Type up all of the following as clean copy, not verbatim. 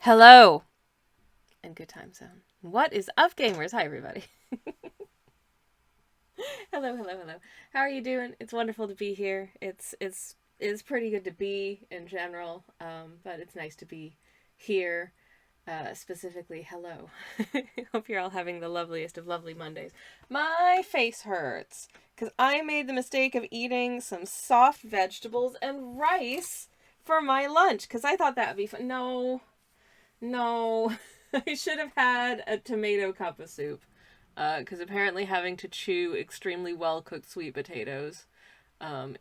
Hello and good time zone. What is up, gamers? Hi, everybody. hello. How are you doing? It's wonderful to be here. It's pretty good to be in general, but it's nice to be here. Specifically, hello. Hope you're all having the loveliest of lovely Mondays. My face hurts because I made the mistake of eating some soft vegetables and rice for my lunch because I thought that would be fun. No, I should have had a tomato cup of soup. Because apparently having to chew extremely well cooked sweet potatoes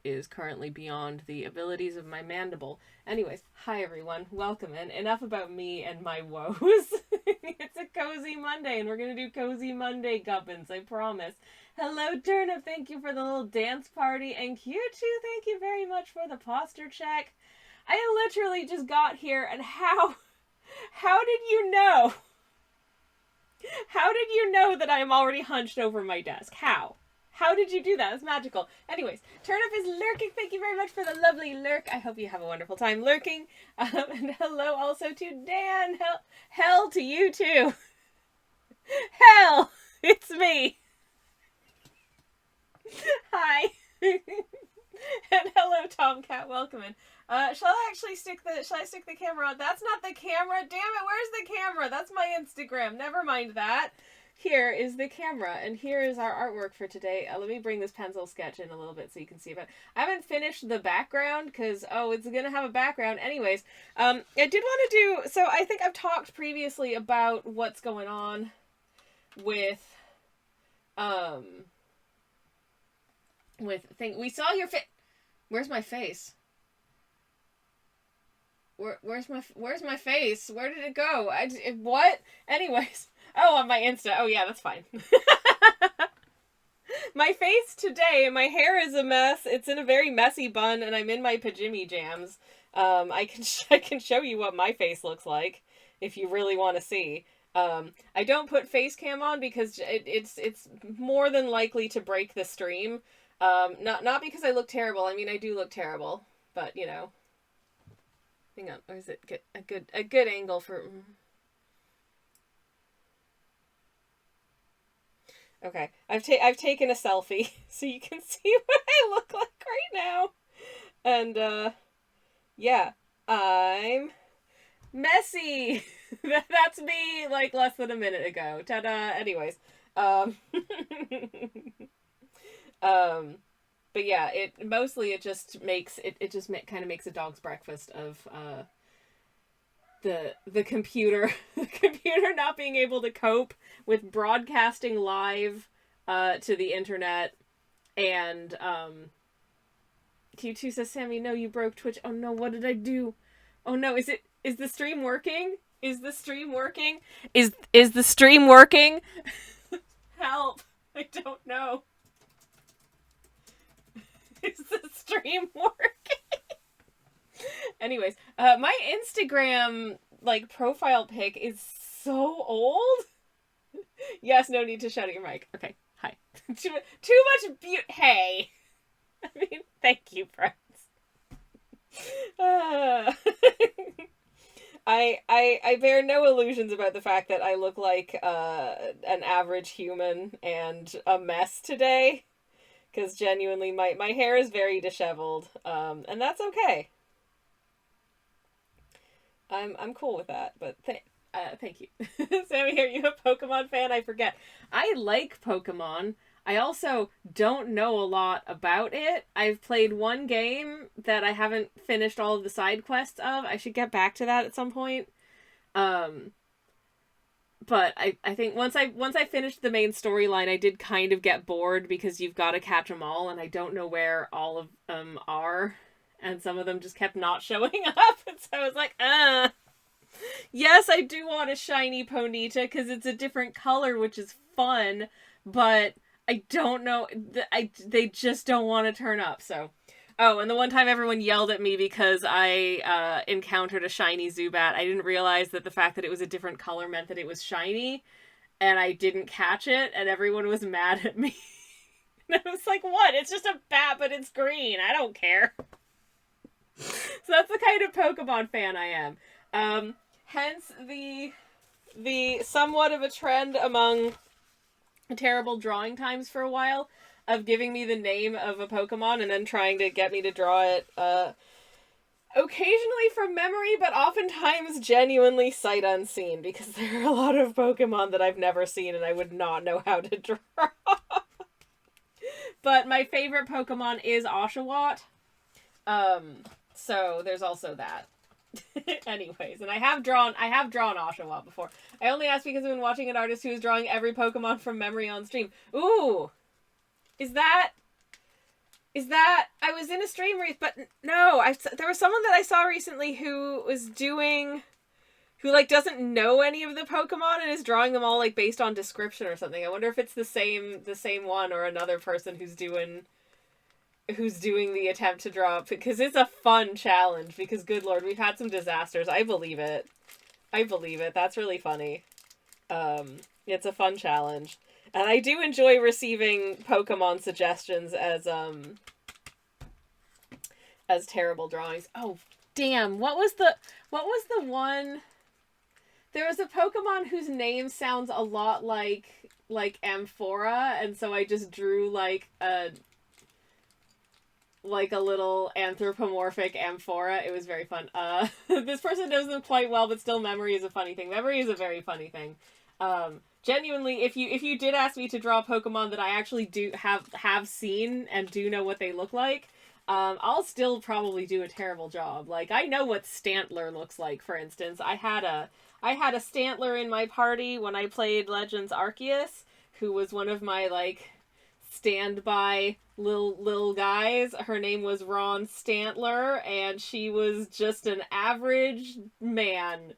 is currently beyond the abilities of my mandible. Anyways, hi everyone, welcome in. Enough about me and my woes. It's a cozy Monday, and we're gonna do cozy Monday gubbins, I promise. Hello, Turnip. Thank you for the little dance party, and Q2. Thank you very much for the posture check. I literally just got here, and how did you know? How did you know that I am already hunched over my desk? How? How did you do that? It's magical. Anyways, Turnip is lurking. Thank you very much for the lovely lurk. I hope you have a wonderful time lurking. And hello also to Dan. Hell to you too. Hell, it's me. Hi. And hello, Tomcat. Welcome in. Shall I stick the camera on? That's not the camera. Damn it, where's the camera? That's my Instagram. Never mind that. Here is the camera, and here is our artwork for today. Let me bring this pencil sketch in a little bit so you can see it. I haven't finished the background because, it's going to have a background. Anyways, I did want to do, so I think I've talked previously about what's going on with we saw your face. Where's my face? Where's my face? Where did it go? What? Anyways. Oh, on my Insta. Oh yeah, that's fine. My face today, my hair is a mess. It's in a very messy bun, and I'm in my pajimmy jams. I can show you what my face looks like if you really want to see. I don't put face cam on because it's more than likely to break the stream. Not because I look terrible. I mean, I do look terrible, but you know. Hang on, or is it a good angle for? Okay, I've taken a selfie so you can see what I look like right now, and yeah, I'm messy. That's me like less than a minute ago. Ta-da! Anyways, but yeah, it just makes kind of makes a dog's breakfast of the computer the computer not being able to cope with broadcasting live to the internet. And Q2 says, Sammy, no, you broke Twitch. Oh no, what did I do? Oh no, is the stream working? Is the stream working? Is the stream working? Help. I don't know. Is the stream working? Anyways, my Instagram profile pic is so old. Yes, no need to shout at your mic. Okay, hi. too much Hey, I mean, thank you, friends. I bear no illusions about the fact that I look like an average human and a mess today. Because genuinely, my hair is very disheveled, and that's okay. I'm cool with that, but thank you. Sammy, are you a Pokemon fan? I forget. I like Pokemon. I also don't know a lot about it. I've played one game that I haven't finished all of the side quests of. I should get back to that at some point. But I think once I finished the main storyline, I did kind of get bored because you've got to catch them all, and I don't know where all of them are, and some of them just kept not showing up, and so I was like, yes, I do want a shiny Ponyta because it's a different color, which is fun, but I don't know, they just don't want to turn up, so. Oh, and the one time everyone yelled at me because I encountered a shiny Zubat, I didn't realize that the fact that it was a different color meant that it was shiny, and I didn't catch it, and everyone was mad at me. And I was like, what? It's just a bat, but it's green. I don't care. So that's the kind of Pokemon fan I am. Hence the somewhat of a trend among terrible drawing times for a while of giving me the name of a Pokemon and then trying to get me to draw it occasionally from memory, but oftentimes genuinely sight unseen, because there are a lot of Pokemon that I've never seen and I would not know how to draw. But my favorite Pokemon is Oshawott. So there's also that. Anyways, and I have drawn Oshawott before. I only asked because I've been watching an artist who is drawing every Pokemon from memory on stream. Ooh! Is that I was in a stream but no, there was someone that I saw recently who like doesn't know any of the Pokemon and is drawing them all like based on description or something. I wonder if it's the same one or another person who's doing the attempt to draw, because it's a fun challenge, because good lord, we've had some disasters. I believe it. That's really funny. It's a fun challenge. And I do enjoy receiving Pokemon suggestions as terrible drawings. Oh, damn. What was the one? There was a Pokemon whose name sounds a lot like Amphora, and so I just drew like a little anthropomorphic Amphora. It was very fun. This person knows them quite well, but still memory is a funny thing. Memory is a very funny thing. Genuinely, if you did ask me to draw Pokemon that I actually do have seen and do know what they look like, I'll still probably do a terrible job. Like, I know what Stantler looks like, for instance. I had a Stantler in my party when I played Legends Arceus, who was one of my, like, standby lil guys. Her name was Ron Stantler, and she was just an average man.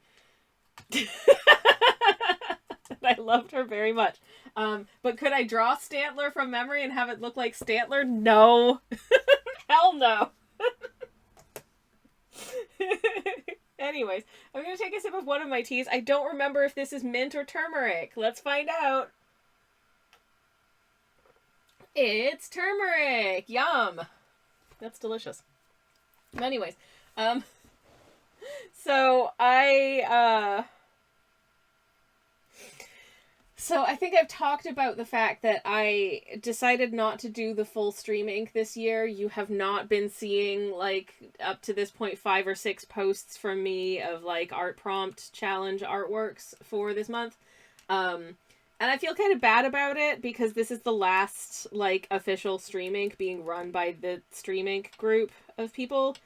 I loved her very much. But could I draw Stantler from memory and have it look like Stantler? No. Hell no. Anyways, I'm going to take a sip of one of my teas. I don't remember if this is mint or turmeric. Let's find out. It's turmeric. Yum. That's delicious. Anyways, so I think I've talked about the fact that I decided not to do the full Stream Inc. this year. You have not been seeing, like, up to this point, 5 or 6 posts from me of, like, art prompt challenge artworks for this month. And I feel kind of bad about it, because this is the last, like, official Stream Inc. being run by the Stream Inc. group of people.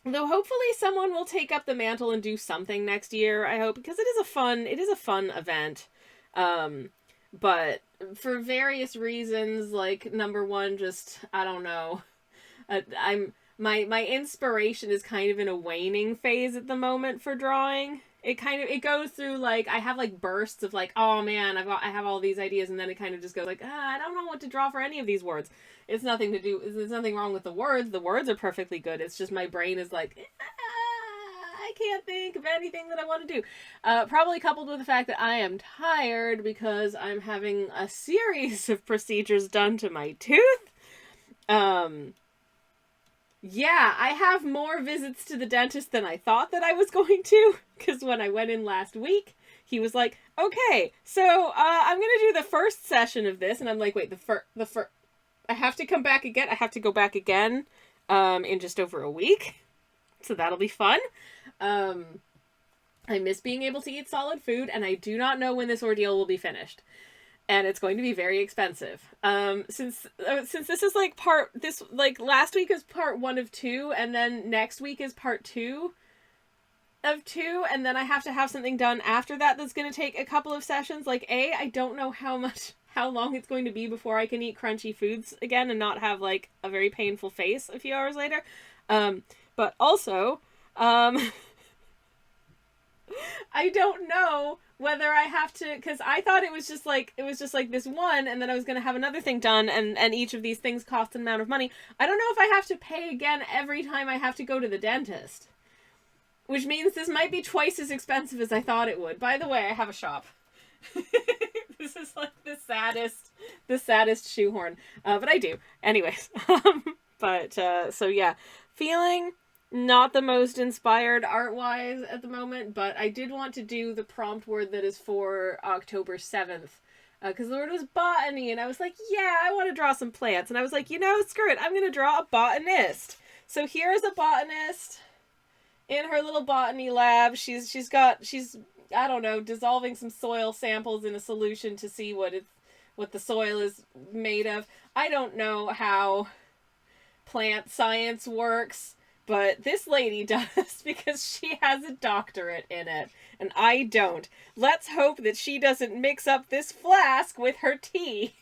Though hopefully someone will take up the mantle and do something next year, I hope, because it is a fun event. But for various reasons, like, number one, just, I don't know. My inspiration is kind of in a waning phase at the moment for drawing. It goes through, like, I have, like, bursts of, like, oh man, I have all these ideas, and then it kind of just goes like, I don't know what to draw for any of these words. There's nothing wrong with the words. The words are perfectly good. It's just my brain is like, I can't think of anything that I want to do. Probably coupled with the fact that I am tired because I'm having a series of procedures done to my tooth. Yeah, I have more visits to the dentist than I thought that I was going to, because when I went in last week, he was like, okay, so I'm going to do the first session of this, and I'm like, wait, the first, I have to come back again? I have to go back again in just over a week, so that'll be fun. I miss being able to eat solid food, and I do not know when this ordeal will be finished. And it's going to be very expensive. Since this is last week is part 1 of 2, and then next week is part 2 of 2, and then I have to have something done after that that's going to take a couple of sessions. Like, I don't know how long it's going to be before I can eat crunchy foods again and not have, like, a very painful face a few hours later. But also, I don't know whether I have to, because I thought it was just like this one, and then I was going to have another thing done, and each of these things cost an amount of money. I don't know if I have to pay again every time I have to go to the dentist. Which means this might be twice as expensive as I thought it would. By the way, I have a shop. This is like the saddest shoehorn. But I do. Anyways. So yeah. Feeling not the most inspired art-wise at the moment, but I did want to do the prompt word that is for October 7th. Because the word was botany, and I was like, yeah, I want to draw some plants. And I was like, screw it, I'm going to draw a botanist. So here's a botanist in her little botany lab. She's I don't know, dissolving some soil samples in a solution to see what the soil is made of. I don't know how plant science works, but this lady does because she has a doctorate in it, and I don't. Let's hope that she doesn't mix up this flask with her tea.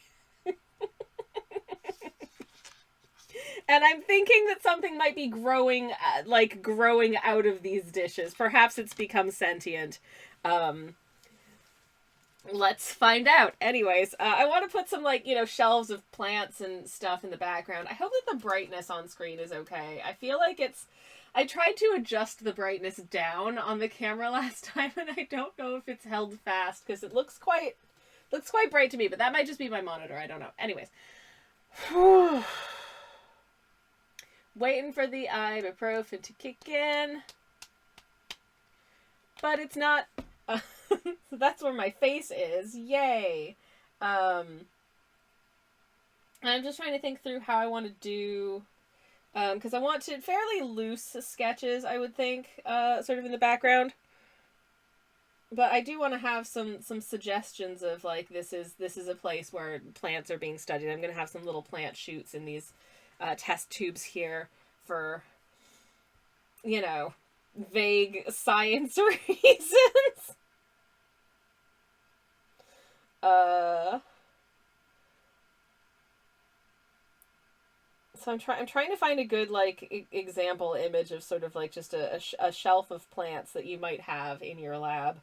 And I'm thinking that something might be growing out of these dishes. Perhaps it's become sentient. Let's find out. Anyways, I want to put some shelves of plants and stuff in the background. I hope that the brightness on screen is okay. I feel like I tried to adjust the brightness down on the camera last time, and I don't know if it's held fast because it looks quite bright to me, but that might just be my monitor. I don't know. Anyways. Waiting for the ibuprofen to kick in. But it's not. So that's where my face is. Yay. I'm just trying to think through how I want to do. Because I want to fairly loose sketches, I would think, sort of in the background. But I do want to have some suggestions of this is a place where plants are being studied. I'm going to have some little plant shoots in these test tubes here for, vague science reasons. So I'm trying to find a good example image of sort of just a shelf of plants that you might have in your lab.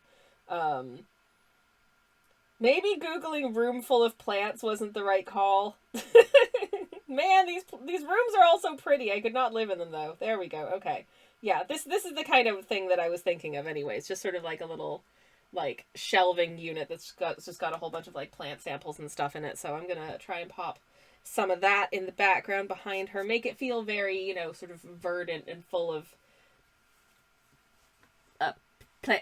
Maybe Googling room full of plants wasn't the right call. Man, these rooms are all so pretty. I could not live in them though. There we go. Okay. Yeah, this is the kind of thing that I was thinking of anyways. Just sort of a little shelving unit that's just got a whole bunch of plant samples and stuff in it. So I'm going to try and pop some of that in the background behind her. Make it feel very, sort of verdant and full of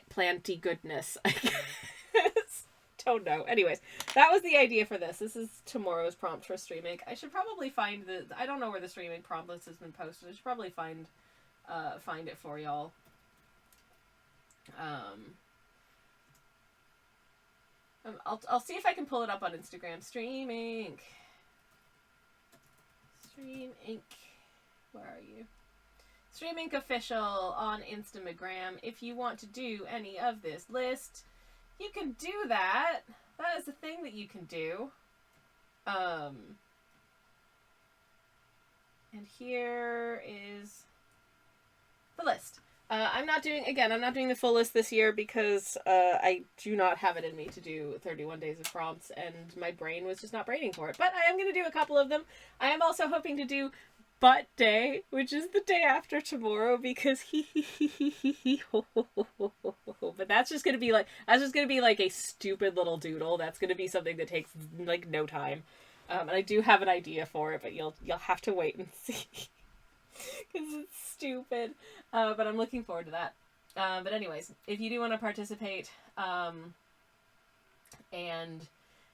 planty goodness, I guess. Don't know. Anyways, that was the idea for this. This is tomorrow's prompt for Streaming. I should probably find I don't know where the Streaming prompt list has been posted. I should probably find it for y'all. I'll see if I can pull it up on Instagram. Stream Inc. Where are you? Stream Inc. official on Instagram. If you want to do any of this list, you can do that. That is a thing that you can do. And here is the list. I'm not doing the full list this year because I do not have it in me to do 31 days of prompts, and my brain was just not braining for it. But I am going to do a couple of them. I am also hoping to do Butt Day, which is the day after tomorrow, because but that's just going to be a stupid little doodle. That's going to be something that takes no time. And I do have an idea for it, but you'll have to wait and see. Because it's stupid. But I'm looking forward to that. But anyways, if you do want to participate, and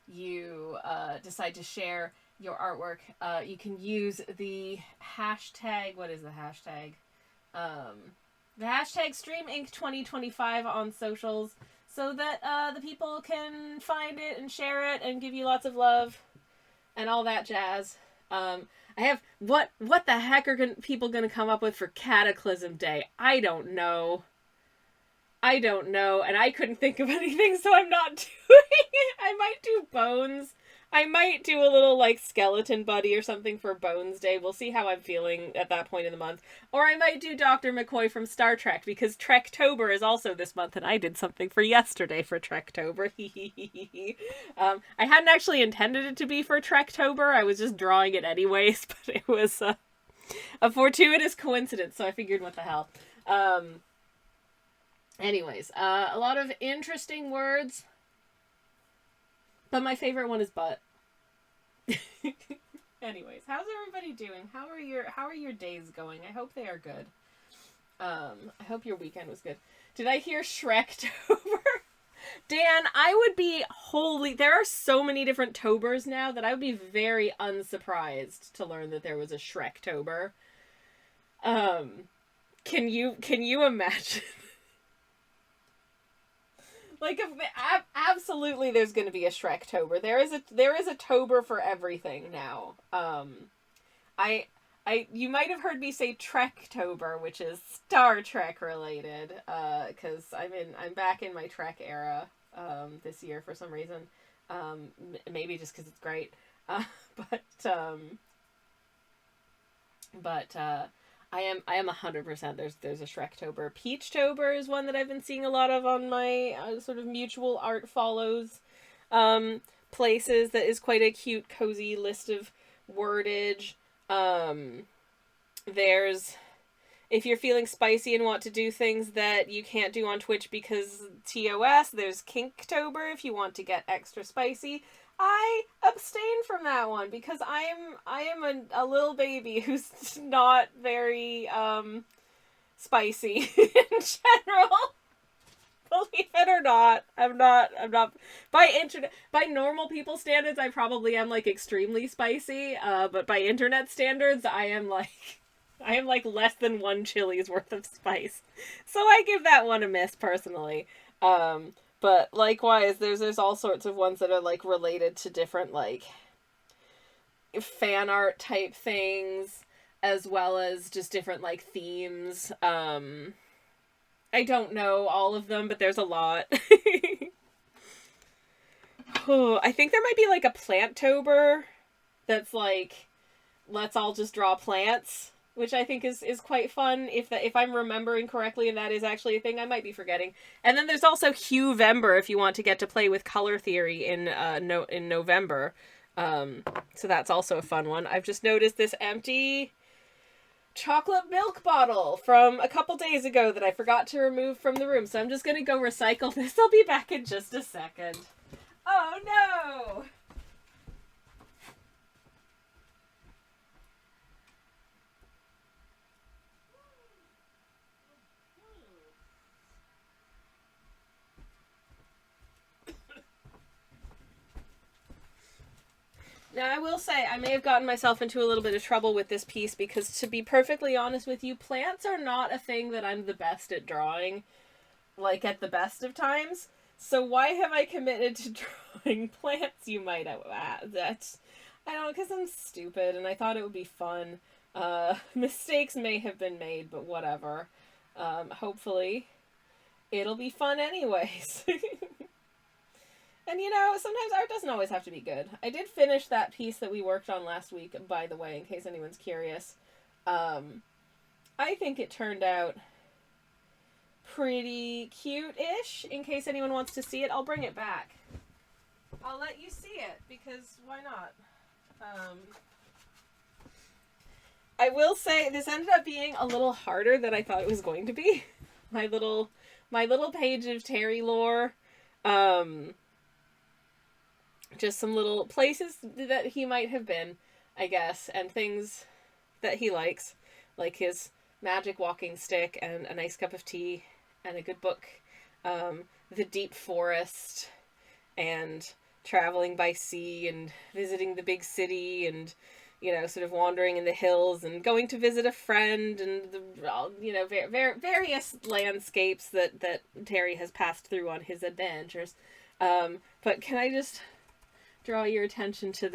you decide to share your artwork, you can use the hashtag, what is the hashtag? The hashtag StreamInc2025 on socials, so that the people can find it and share it and give you lots of love and all that jazz. I have what the heck are people gonna come up with for Cataclysm Day? I don't know, and I couldn't think of anything, so I'm not doing it. I might do Bones. I might do a little skeleton buddy or something for Bones Day. We'll see how I'm feeling at that point in the month. Or I might do Dr. McCoy from Star Trek, because Trektober is also this month, and I did something for yesterday for Trektober. I hadn't actually intended it to be for Trektober. I was just drawing it anyways, but it was a fortuitous coincidence, so I figured, what the hell. Anyways, a lot of interesting words. But my favorite one is butt. Anyways, how's everybody doing? How are your days going? I hope they are good. I hope your weekend was good. Did I hear Shrektober? Dan, I would be wholly... There are so many different Tobers now that I would be very unsurprised to learn that there was a Shrektober. Can you imagine? Like, absolutely there's going to be a Shrektober. There is a Tober for everything now. You might have heard me say Trektober, which is Star Trek related, because I'm back in my Trek era, this year for some reason, maybe just because it's great, but I am 100%. There's a Shrektober. Peachtober is one that I've been seeing a lot of on my sort of mutual art follows, places. That is quite a cute, cozy list of wordage. There's, if you're feeling spicy and want to do things that you can't do on Twitch because TOS, there's Kinktober if you want to get extra spicy. I abstain from that one because I am a little baby who's not very spicy in general. Believe it or not, I'm not by normal people standards I probably am like extremely spicy, but by internet standards I am like less than 1 chili's worth of spice. So I give that one a miss personally. But likewise, there's all sorts of ones that are like related to different like fan art type things, as well as just different like themes. I don't know all of them, but there's a lot. Oh, I think there might be like a Planttober that's like, let's all just draw plants, which I think is quite fun if I'm remembering correctly, and that is actually a thing. I might be forgetting. And then there's also Huevember if you want to get to play with color theory in November. So that's also a fun one. I've just noticed this empty chocolate milk bottle from a couple days ago that I forgot to remove from the room. So I'm just going to go recycle this. I'll be back in just a second. Oh no! Now, I will say, I may have gotten myself into a little bit of trouble with this piece because, to be perfectly honest with you, plants are not a thing that I'm the best at drawing, like, at the best of times. So why have I committed to drawing plants, you might add? I don't know, because I'm stupid, and I thought it would be fun. Mistakes may have been made, but whatever. Hopefully, it'll be fun anyways. And, you know, sometimes art doesn't always have to be good. I did finish that piece that we worked on last week, by the way, in case anyone's curious. I think it turned out pretty cute-ish. In case anyone wants to see it, I'll bring it back. I'll let you see it, because why not? I will say, this ended up being a little harder than I thought it was going to be. My little page of Terry lore. Just some little places that he might have been, I guess, and things that he likes, like his magic walking stick and a nice cup of tea and a good book, the deep forest, and traveling by sea and visiting the big city, and, you know, sort of wandering in the hills and going to visit a friend, and you know, various landscapes that Terry has passed through on his adventures. But can I just draw your attention to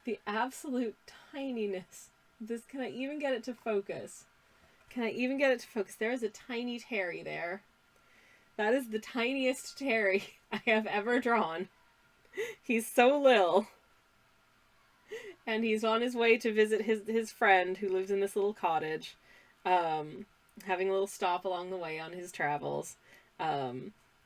the absolute tininess. Can I even get it to focus? There is a tiny Terry there. That is the tiniest Terry I have ever drawn. He's so little. And he's on his way to visit his friend who lives in this little cottage. Having a little stop along the way on his travels.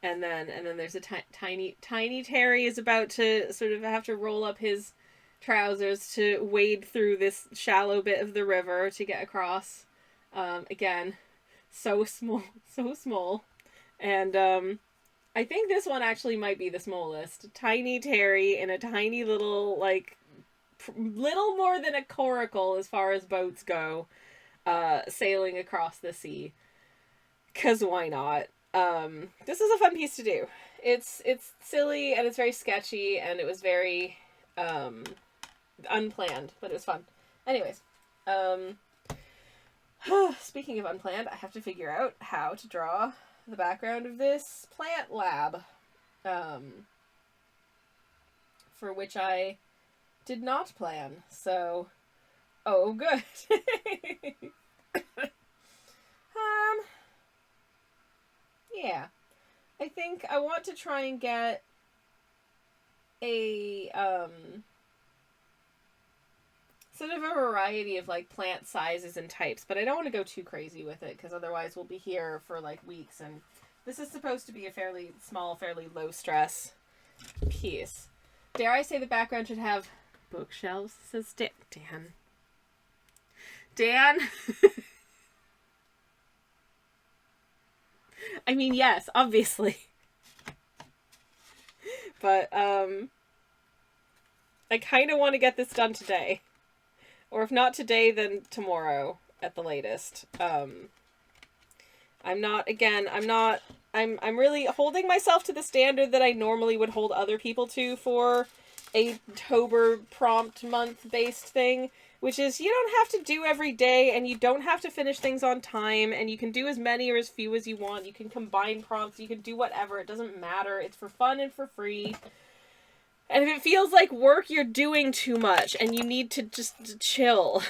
And then there's a tiny Terry is about to sort of have to roll up his trousers to wade through this shallow bit of the river to get across. Again, so small. And I think this one actually might be the smallest. Tiny Terry in a tiny little, like, little more than a coracle as far as boats go. sailing across the sea. 'Cause why not? This is a fun piece to do. It's silly and it's very sketchy and it was very unplanned, but it was fun. Anyways, speaking of unplanned, I have to figure out how to draw the background of this plant lab, for which I did not plan. So, oh, good. Yeah. I think I want to try and get a, sort of a variety of, like, plant sizes and types, but I don't want to go too crazy with it, because otherwise we'll be here for, like, weeks, and this is supposed to be a fairly small, fairly low-stress piece. Dare I say the background should have bookshelves, says Dan. Dan? I mean, yes, obviously. But, I kind of want to get this done today. Or if not today, then tomorrow at the latest. I'm really holding myself to the standard that I normally would hold other people to for a Tober prompt month based thing, which is you don't have to do every day and you don't have to finish things on time and you can do as many or as few as you want. You can combine prompts, you can do whatever. It doesn't matter. It's for fun and for free. And if it feels like work, you're doing too much and you need to just chill.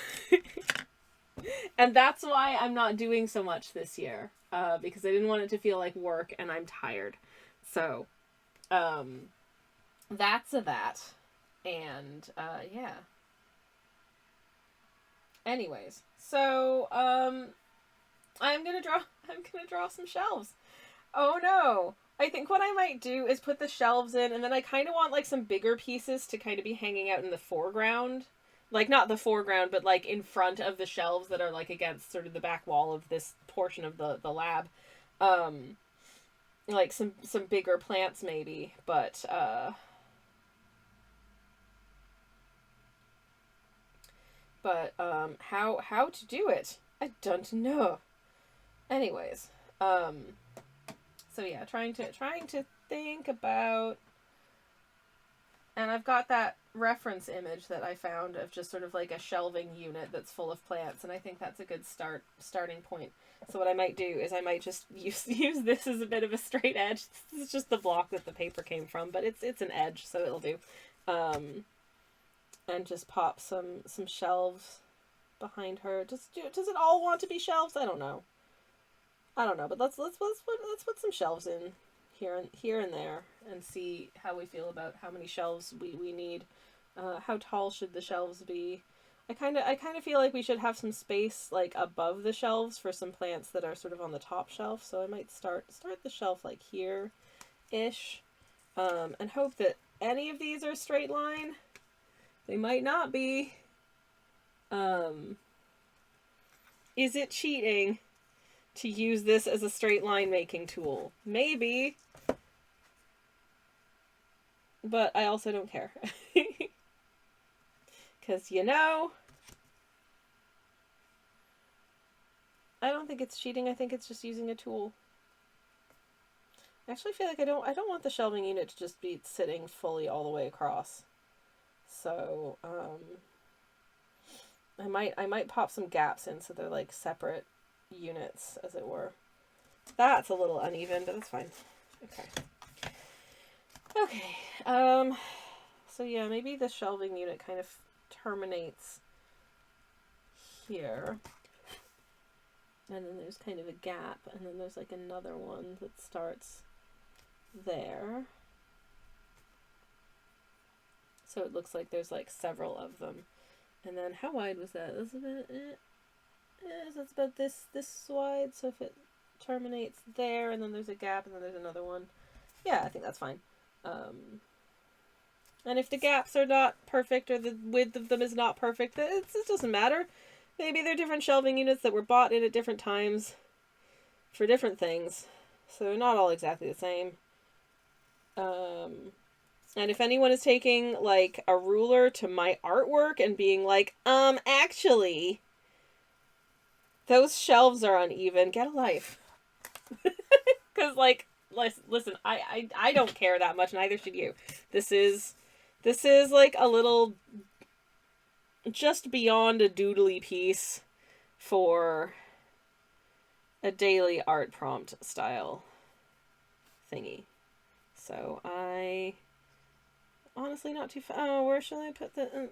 And that's why I'm not doing so much this year. Because I didn't want it to feel like work and I'm tired. So, that's a that. And, yeah. Anyways, so, I'm gonna draw some shelves. Oh no! I think what I might do is put the shelves in, and then I kind of want, like, some bigger pieces to kind of be hanging out in the foreground. Like, not the foreground, but, like, in front of the shelves that are, like, against sort of the back wall of this portion of the lab. Like, some bigger plants, maybe, but, how to do it? I don't know. Anyways, so yeah, trying to think about, and I've got that reference image that I found of just sort of like a shelving unit that's full of plants, and I think that's a good starting point. So what I might do is I might just use this as a bit of a straight edge. This is just the block that the paper came from, but it's an edge, so it'll do. And just pop some shelves behind her. Does it all want to be shelves? I don't know, but let's put some shelves in here and there and see how we feel about how many shelves we need. How tall should the shelves be? I kind of feel like we should have some space like above the shelves for some plants that are sort of on the top shelf. So I might start the shelf like here ish, and hope that any of these are straight line. They might not be. Is it cheating to use this as a straight line making tool? Maybe. But I also don't care. Because, you know, I don't think it's cheating. I think it's just using a tool. I actually feel like I don't want the shelving unit to just be sitting fully all the way across. So, I might pop some gaps in so they're like separate units, as it were. That's a little uneven, but that's fine. Okay. So yeah, maybe the shelving unit kind of terminates here. And then there's kind of a gap, and then there's like another one that starts there. So it looks like there's like several of them. And then how wide was that? That's about this wide. So if it terminates there, and then there's a gap, and then there's another one. Yeah, I think that's fine. And if the gaps are not perfect, or the width of them is not perfect, it doesn't matter. Maybe they're different shelving units that were bought in at different times for different things. So they're not all exactly the same. And if anyone is taking, like, a ruler to my artwork and being like, actually, Those shelves are uneven. Get a life. Because, like, listen, I don't care that much, neither should you. This is like a little just beyond a doodly piece for a daily art prompt style thingy. So I honestly not too oh, where should I put the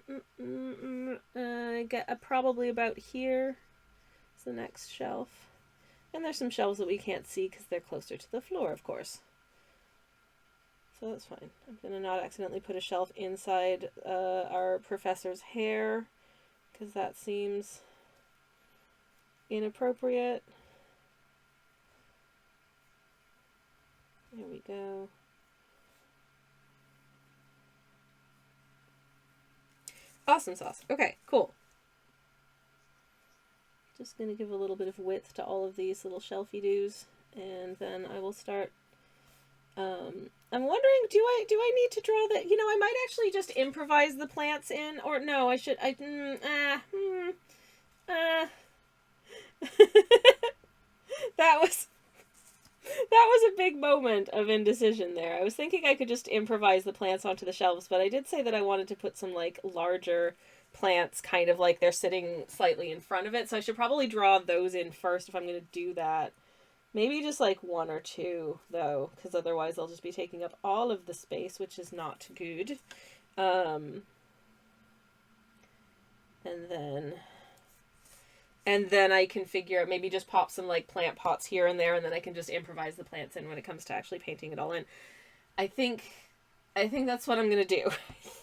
get probably about here is the next shelf. And there's some shelves that we can't see because they're closer to the floor, of course. So that's fine. I'm going to not accidentally put a shelf inside our professor's hair because that seems inappropriate. There we go. Awesome sauce. Okay, cool. Just going to give a little bit of width to all of these little shelfy doos, and then I will start. I'm wondering, do I need to draw the? You know, I might actually just improvise the plants in, or no, I should. That was a big moment of indecision there. I was thinking I could just improvise the plants onto the shelves, but I did say that I wanted to put some like larger plants kind of like they're sitting slightly in front of it, so I should probably draw those in first if I'm going to do that. Maybe just like one or two though, because otherwise I'll just be taking up all of the space, which is not good. And then I can figure out, maybe just pop some like plant pots here and there, and then I can just improvise the plants in when it comes to actually painting it all in. I think that's what I'm gonna do.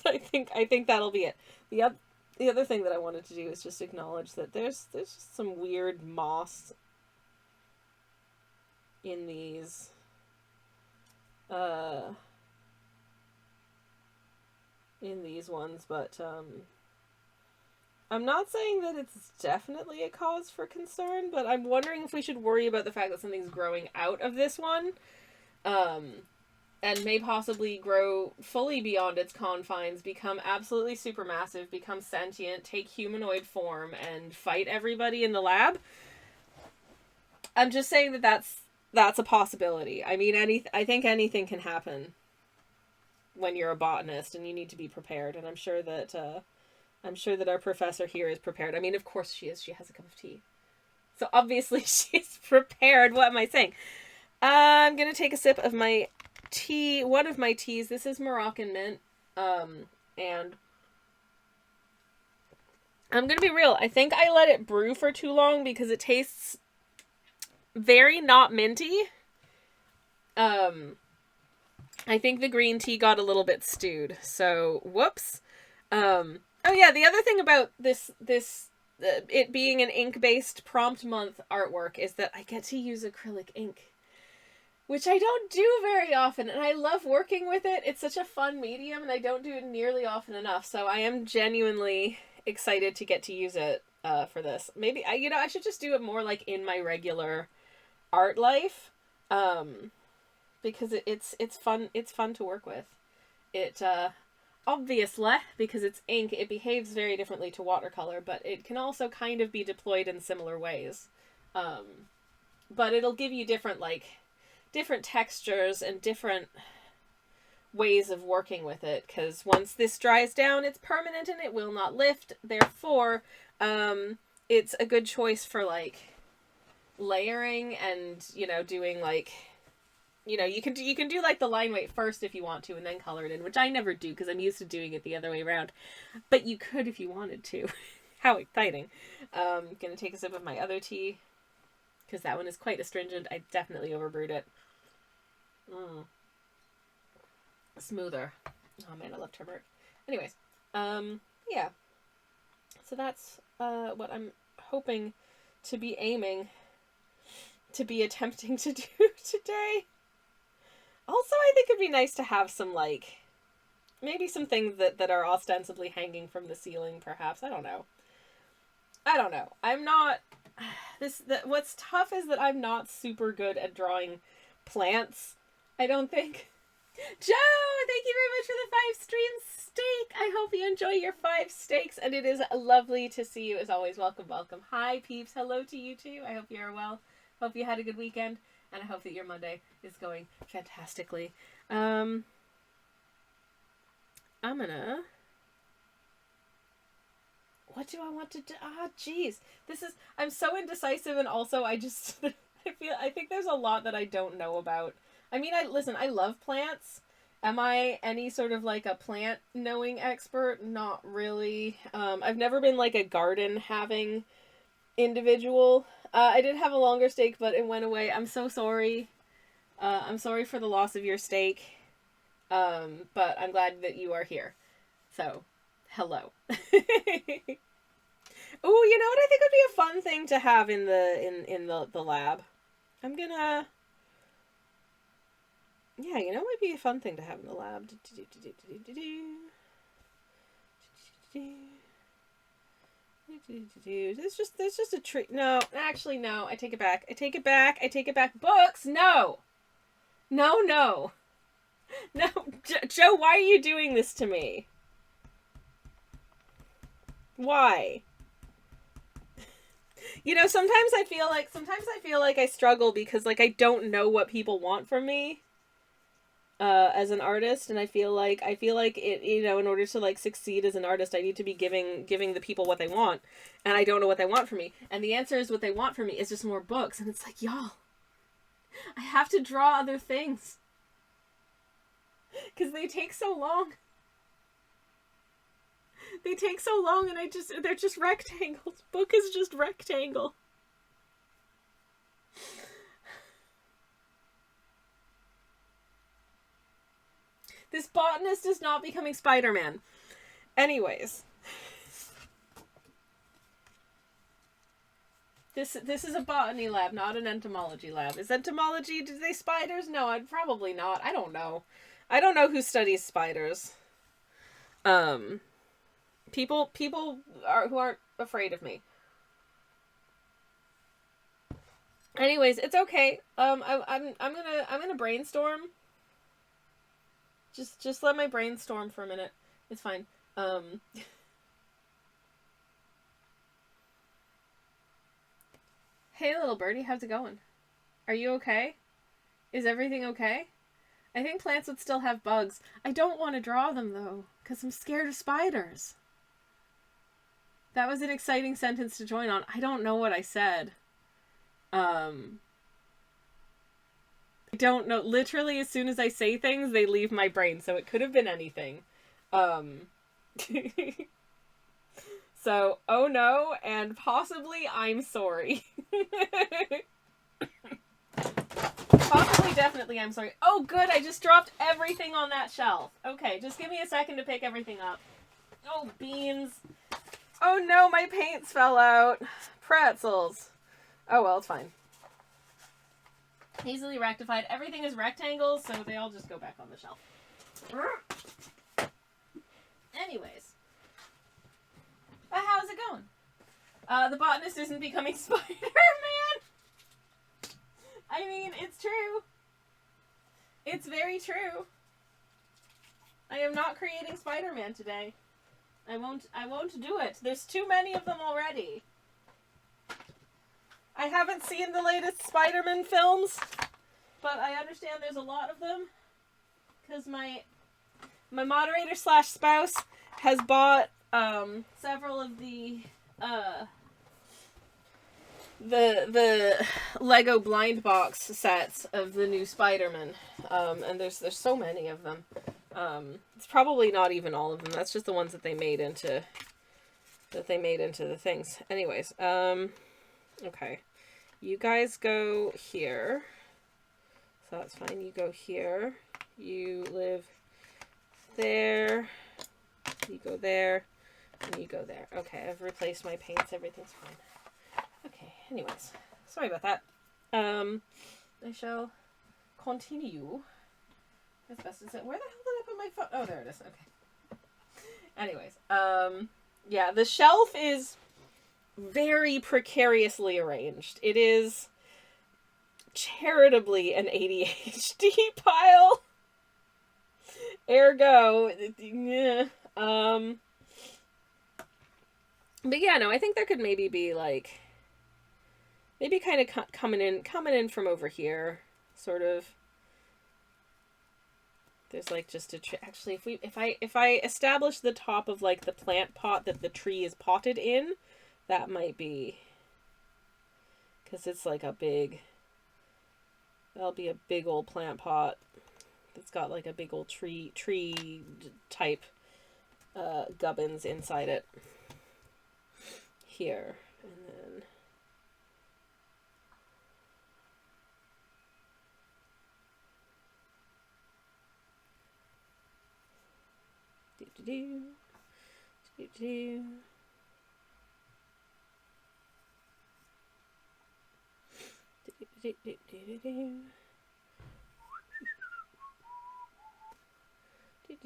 I think that'll be it. The other thing that I wanted to do is just acknowledge that there's just some weird moss in these ones, but I'm not saying that it's definitely a cause for concern, but I'm wondering if we should worry about the fact that something's growing out of this one, and may possibly grow fully beyond its confines, become absolutely supermassive, become sentient, take humanoid form, and fight everybody in the lab. I'm just saying that that's a possibility. I mean, I think anything can happen when you're a botanist, and you need to be prepared. And I'm sure that our professor here is prepared. I mean, of course she is. She has a cup of tea, so obviously she's prepared. What am I saying? I'm gonna take a sip of my tea. One of my teas. This is Moroccan mint, and I'm gonna be real. I think I let it brew for too long because it tastes very not minty. I think the green tea got a little bit stewed, so whoops. Oh yeah, the other thing about this it being an ink-based prompt month artwork is that I get to use acrylic ink, which I don't do very often, and I love working with it. It's such a fun medium, and I don't do it nearly often enough, so I am genuinely excited to get to use it for this. Maybe I should just do it more like in my regular art life, because it's fun to work with. It obviously, because it's ink, it behaves very differently to watercolor, but it can also kind of be deployed in similar ways. But it'll give you different textures and different ways of working with it, because once this dries down, it's permanent and it will not lift. Therefore, it's a good choice for like layering and, doing like, you can do like the line weight first if you want to, and then color it in, which I never do because I'm used to doing it the other way around. But you could if you wanted to. How exciting. Gonna take a sip of my other tea because that one is quite astringent. I definitely overbrewed it. Smoother. Oh man, I love turmeric. Anyways, yeah. So that's what I'm hoping to be aiming to be attempting to do today. Also, I think it'd be nice to have some, like, maybe some things that are ostensibly hanging from the ceiling, perhaps. I don't know. I'm not... What's tough is that I'm not super good at drawing plants, I don't think. Joe, thank you very much for the 5 streams steak. I hope you enjoy your 5 steaks, and it is lovely to see you as always. Welcome, welcome. Hi, peeps. Hello to you too. I hope you are well. Hope you had a good weekend, and I hope that your Monday is going fantastically. I'm gonna... What do I want to do? Jeez. I'm so indecisive, and also I think there's a lot that I don't know about. I mean, I love plants. Am I any sort of like a plant knowing expert? Not really. I've never been like a garden having individual. I did have a longer steak, but it went away. I'm so sorry. I'm sorry for the loss of your steak. But I'm glad that you are here. So, hello. Oh, you know what I think would be a fun thing to have in the lab? I'm gonna... Yeah, you know, it might be a fun thing to have in the lab. There's just a tree. No, actually, no. I take it back. I take it back. I take it back. Books? No. No, no. No, Joe, why are you doing this to me? Why? You know, sometimes I feel like I struggle because, like, I don't know what people want from me. As an artist, and I feel like it, you know, in order to like succeed as an artist, I need to be giving the people what they want, and I don't know what they want from me, and the answer is what they want from me is just more books, and it's like, y'all, I have to draw other things because they take so long. They take so long, and they're just rectangles. Book is just rectangle. This botanist is not becoming Spider-Man. Anyways. This is a botany lab, not an entomology lab. Is entomology, do they spiders? No, I'd probably not. I don't know. I don't know who studies spiders. People who aren't afraid of me. Anyways, it's okay. I'm gonna brainstorm. Just let my brain storm for a minute. It's fine. Hey, little birdie, how's it going? Are you okay? Is everything okay? I think plants would still have bugs. I don't want to draw them, though, because I'm scared of spiders. That was an exciting sentence to join on. I don't know what I said. I don't know. Literally, as soon as I say things, they leave my brain, so it could have been anything. So, oh no, and possibly I'm sorry. Possibly, definitely, I'm sorry. Oh, good, I just dropped everything on that shelf. Okay, just give me a second to pick everything up. Oh, beans. Oh no, my paints fell out. Pretzels. Oh well, it's fine. Easily rectified. Everything is rectangles, so they all just go back on the shelf. Anyways. How's it going? The botanist isn't becoming Spider-Man. I mean, it's true. It's very true. I am not creating Spider-Man today. I won't do it. There's too many of them already. I haven't seen the latest Spider-Man films, but I understand there's a lot of them because my moderator / spouse has bought several of the Lego blind box sets of the new Spider-Man, and there's so many of them. It's probably not even all of them. That's just the ones that they made into the things. Anyways, okay. You guys go here. So that's fine. You go here. You live there. You go there. And you go there. Okay, I've replaced my paints. Everything's fine. Okay, anyways. Sorry about that. I shall continue as best as it. Where the hell did I put my phone? Oh, there it is. Okay. Anyways, yeah, the shelf is very precariously arranged. It is charitably an ADHD pile. Ergo, yeah. But yeah, no, I think there could maybe be like, maybe kind of coming in from over here, sort of. There's like just a actually, if I establish the top of like the plant pot that the tree is potted in, that might be, because it's like a big. That'll be a big old plant pot that's got like a big old tree type gubbins inside it. Here. And then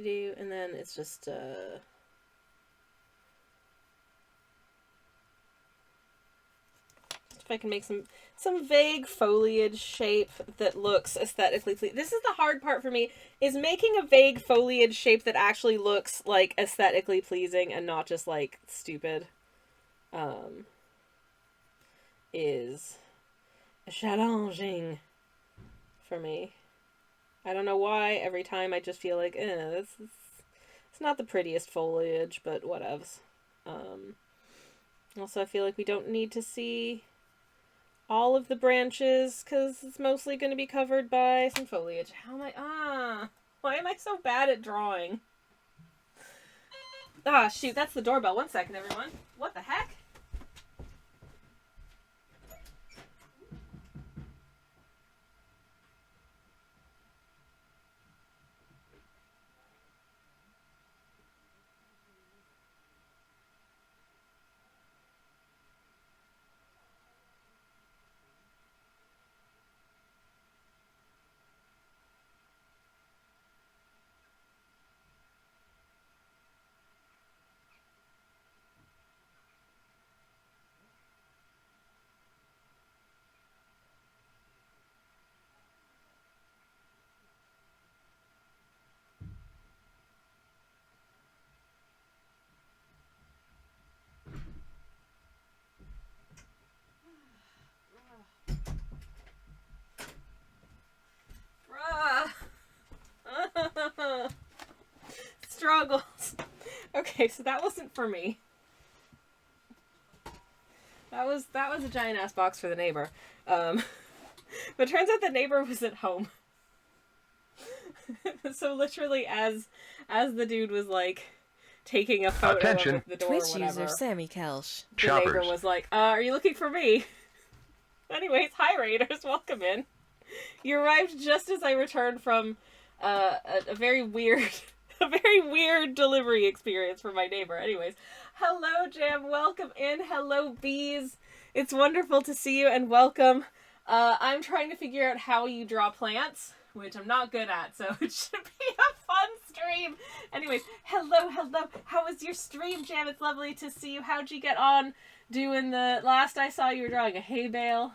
do and then it's just if I can make some vague foliage shape that looks aesthetically pleasing. This is the hard part for me, is making a vague foliage shape that actually looks like aesthetically pleasing and not just like stupid. Is challenging for me. I don't know why. Every time I just feel like, it's not the prettiest foliage, but whatevs. Also, I feel like we don't need to see all of the branches because it's mostly going to be covered by some foliage. How am I? Why am I so bad at drawing? Shoot, that's the doorbell. 1 second, everyone. What the heck? Struggles. Okay, so that wasn't for me. That was a giant ass box for the neighbor. But it turns out the neighbor was at home. So literally as the dude was like taking a photo Attention. of the door Twitch or whatever, user Sammy Kelsch. the neighbor was like, are you looking for me? Anyways, hi Raiders, welcome in. You arrived just as I returned from a very weird delivery experience for my neighbor. Anyways, hello Jam, welcome in. Hello bees. It's wonderful to see you and welcome. I'm trying to figure out how you draw plants, which I'm not good at, so it should be a fun stream. Anyways, hello. How was your stream, Jam? It's lovely to see you. How'd you get on doing the last I saw you were drawing a hay bale?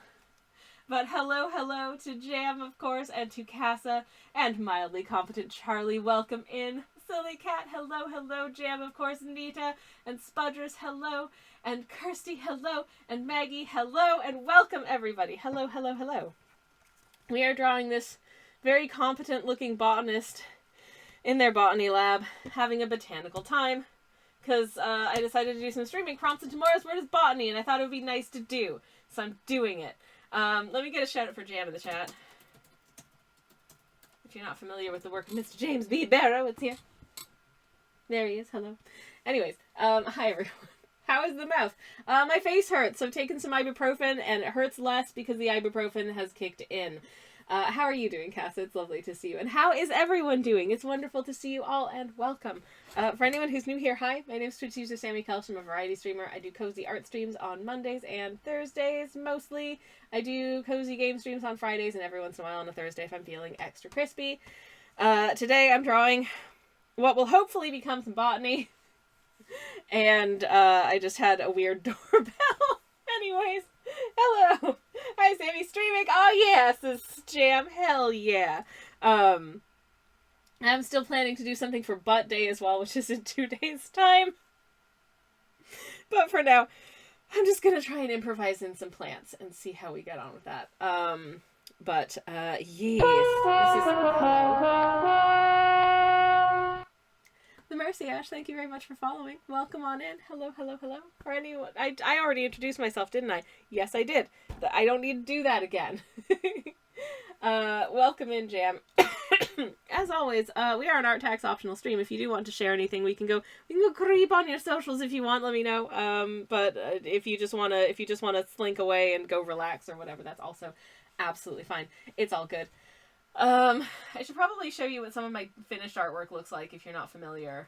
But hello to Jam, of course, and to Casa, and mildly competent Charlie. Welcome in. Silly Cat, hello, Jam, of course, Nita, and Spudress, hello, and Kirsty, hello, and Maggie, hello, and welcome everybody. Hello. We are drawing this very competent-looking botanist in their botany lab, having a botanical time, because I decided to do some streaming prompts, and tomorrow's word is botany, and I thought it would be nice to do, so I'm doing it. Let me get a shout out for Jam in the chat. If you're not familiar with the work of Mr. James B. Barrow, it's here. There he is, hello. Anyways, hi everyone. How is the mouth? My face hurts, so I've taken some ibuprofen, and it hurts less because the ibuprofen has kicked in. How are you doing, Casa? It's lovely to see you. And how is everyone doing? It's wonderful to see you all, and welcome. For anyone who's new here, hi. My name is Twitch user Sammy Kelsch. I'm a variety streamer. I do cozy art streams on Mondays and Thursdays, mostly. I do cozy game streams on Fridays, and every once in a while on a Thursday if I'm feeling extra crispy. Today I'm drawing what will hopefully become some botany. And I just had a weird doorbell. Anyways, hello. Hi, Sammy streaming. Oh yes, this is Jam. Hell yeah. I'm still planning to do something for Butt Day as well, which is in 2 days' time. But for now, I'm just gonna try and improvise in some plants and see how we get on with that. Yes, this is the Mercy Ash. Thank you very much for following. Welcome on in. Hello, hello, hello. For anyone, I already introduced myself, didn't I? Yes, I did. I don't need to do that again. Welcome in, Jam. As always, we are an art tax optional stream. If you do want to share anything, we can go creep on your socials if you want. Let me know. But if you just wanna slink away and go relax or whatever, that's also absolutely fine. It's all good. I should probably show you what some of my finished artwork looks like if you're not familiar.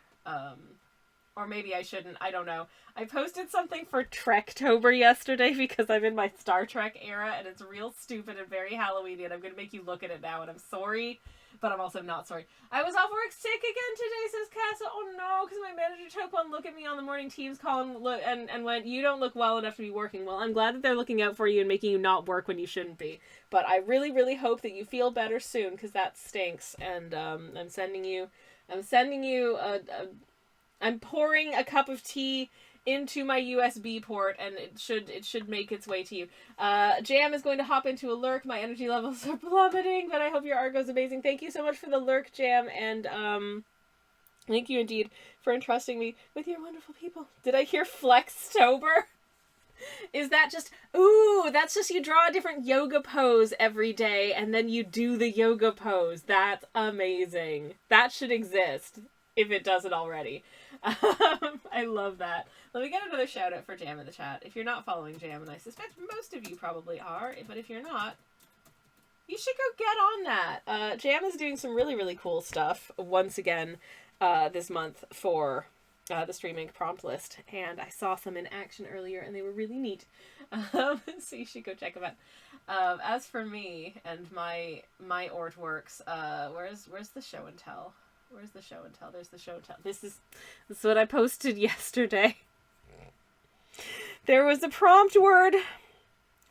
Or maybe I shouldn't. I don't know. I posted something for Trektober yesterday because I'm in my Star Trek era and it's real stupid and very Halloweeny and I'm going to make you look at it now and I'm sorry, but I'm also not sorry. I was off work sick again today, says Casa. Oh no, because my manager took one look at me on the morning Teams call and went, you don't look well enough to be working. Well, I'm glad that they're looking out for you and making you not work when you shouldn't be. But I really, really hope that you feel better soon because that stinks. And I'm sending you I'm pouring a cup of tea into my USB port, and it should make its way to you. Jam is going to hop into a lurk. My energy levels are plummeting, but I hope your art goes amazing. Thank you so much for the lurk, Jam, and thank you indeed for entrusting me with your wonderful people. Did I hear Flextober? Is that just... Ooh, that's just you draw a different yoga pose every day, and then you do the yoga pose. That's amazing. That should exist, if it doesn't already. I love that. Let me get another shout out for Jam in the chat. If you're not following Jam, and I suspect most of you probably are, but if you're not, you should go get on that. Jam is doing some really, really cool stuff once again this month for the Streaming prompt list, and I saw some in action earlier, and they were really neat. So you should go check them out. As for me and my artworks, where's the show and tell? Where's the show and tell? There's the show and tell. This is what I posted yesterday. There was a prompt word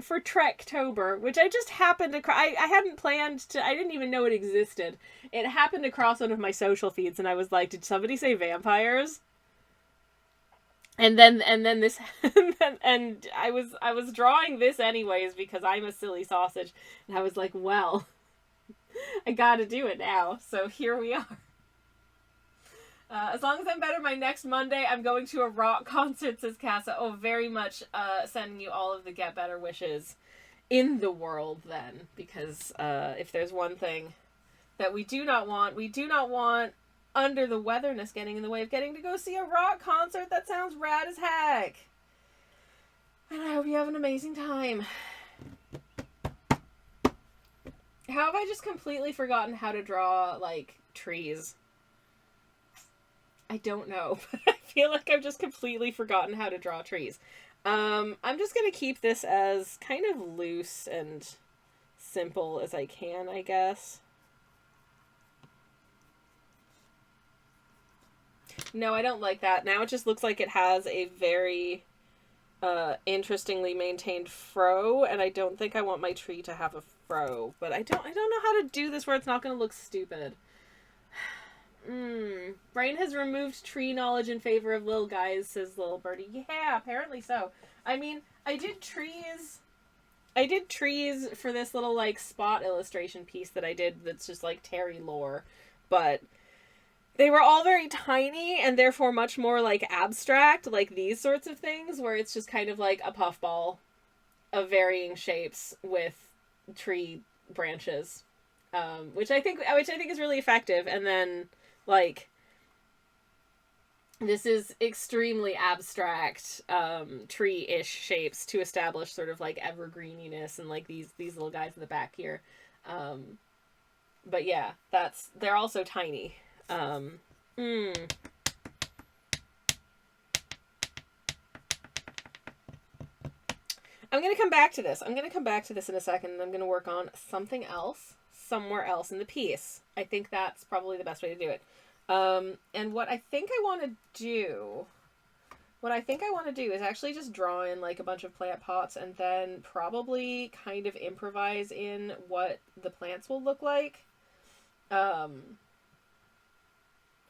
for Trektober, which I just happened to... I hadn't planned to... I didn't even know it existed. It happened to cross one of my social feeds, and I was like, did somebody say vampires? And then this... and I was drawing this anyways because I'm a silly sausage. And I was like, well, I gotta do it now. So here we are. As long as I'm better by next Monday, I'm going to a rock concert, says Casa. Oh, very much sending you all of the get better wishes in the world then. Because if there's one thing that we do not want under the weatherness getting in the way of getting to go see a rock concert. That sounds rad as heck. And I hope you have an amazing time. How have I just completely forgotten how to draw, like, trees? I don't know, but I feel like I've just completely forgotten how to draw trees. I'm just gonna keep this as kind of loose and simple as I can, I guess. No, I don't like that. Now it just looks like it has a very interestingly maintained fro, and I don't think I want my tree to have a fro. But I don't know how to do this where it's not gonna look stupid. Brain has removed tree knowledge in favor of little guys, says Little Birdie. Yeah, apparently so. I mean, I did trees for this little, like, spot illustration piece that I did that's just, like, Terry lore. But they were all very tiny and therefore much more, like, abstract, like these sorts of things, where it's just kind of like a puffball of varying shapes with tree branches. Which I think is really effective. And then, like, this is extremely abstract, tree-ish shapes to establish sort of, like, evergreeniness and, like, these little guys in the back here. But yeah, they're also tiny. I'm gonna come back to this. In a second, and I'm gonna work on something else somewhere else in the piece. I think that's probably the best way to do it. And what I think I want to do is actually just draw in, like, a bunch of plant pots and then probably kind of improvise in what the plants will look like.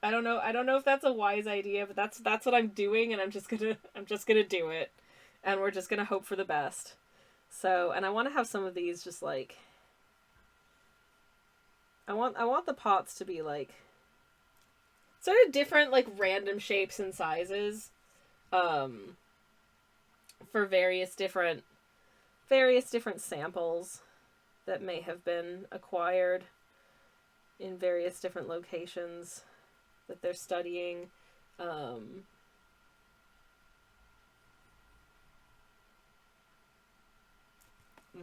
I don't know if that's a wise idea, but that's what I'm doing, and I'm just gonna do it, and we're just gonna hope for the best. So, and I want to have some of these just like I want the pots to be like sort of different, like random shapes and sizes, um, for various different samples that may have been acquired in various different locations that they're studying. Um,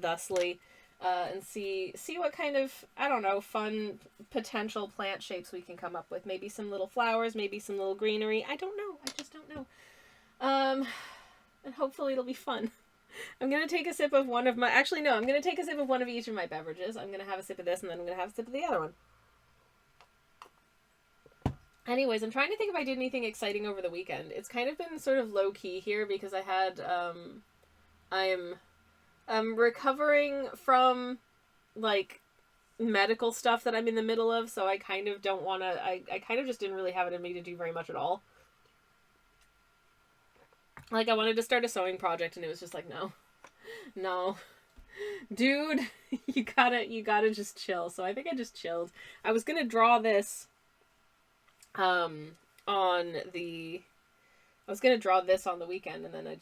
Thusly, and see what kind of, I don't know, fun potential plant shapes we can come up with. Maybe some little flowers, maybe some little greenery. I don't know. I just don't know. And hopefully it'll be fun. I'm gonna take a sip of one of my. Actually, no. I'm gonna take a sip of one of each of my beverages. I'm gonna have a sip of this, and then I'm gonna have a sip of the other one. Anyways, I'm trying to think if I did anything exciting over the weekend. It's kind of been sort of low key here because I had I'm recovering from like medical stuff that I'm in the middle of, so I kind of don't want to. I kind of just didn't really have it in me to do very much at all. Like I wanted to start a sewing project, and it was just like no, dude, you gotta just chill. So I think I just chilled. I was gonna draw this, on the. I was gonna draw this on the weekend, and then I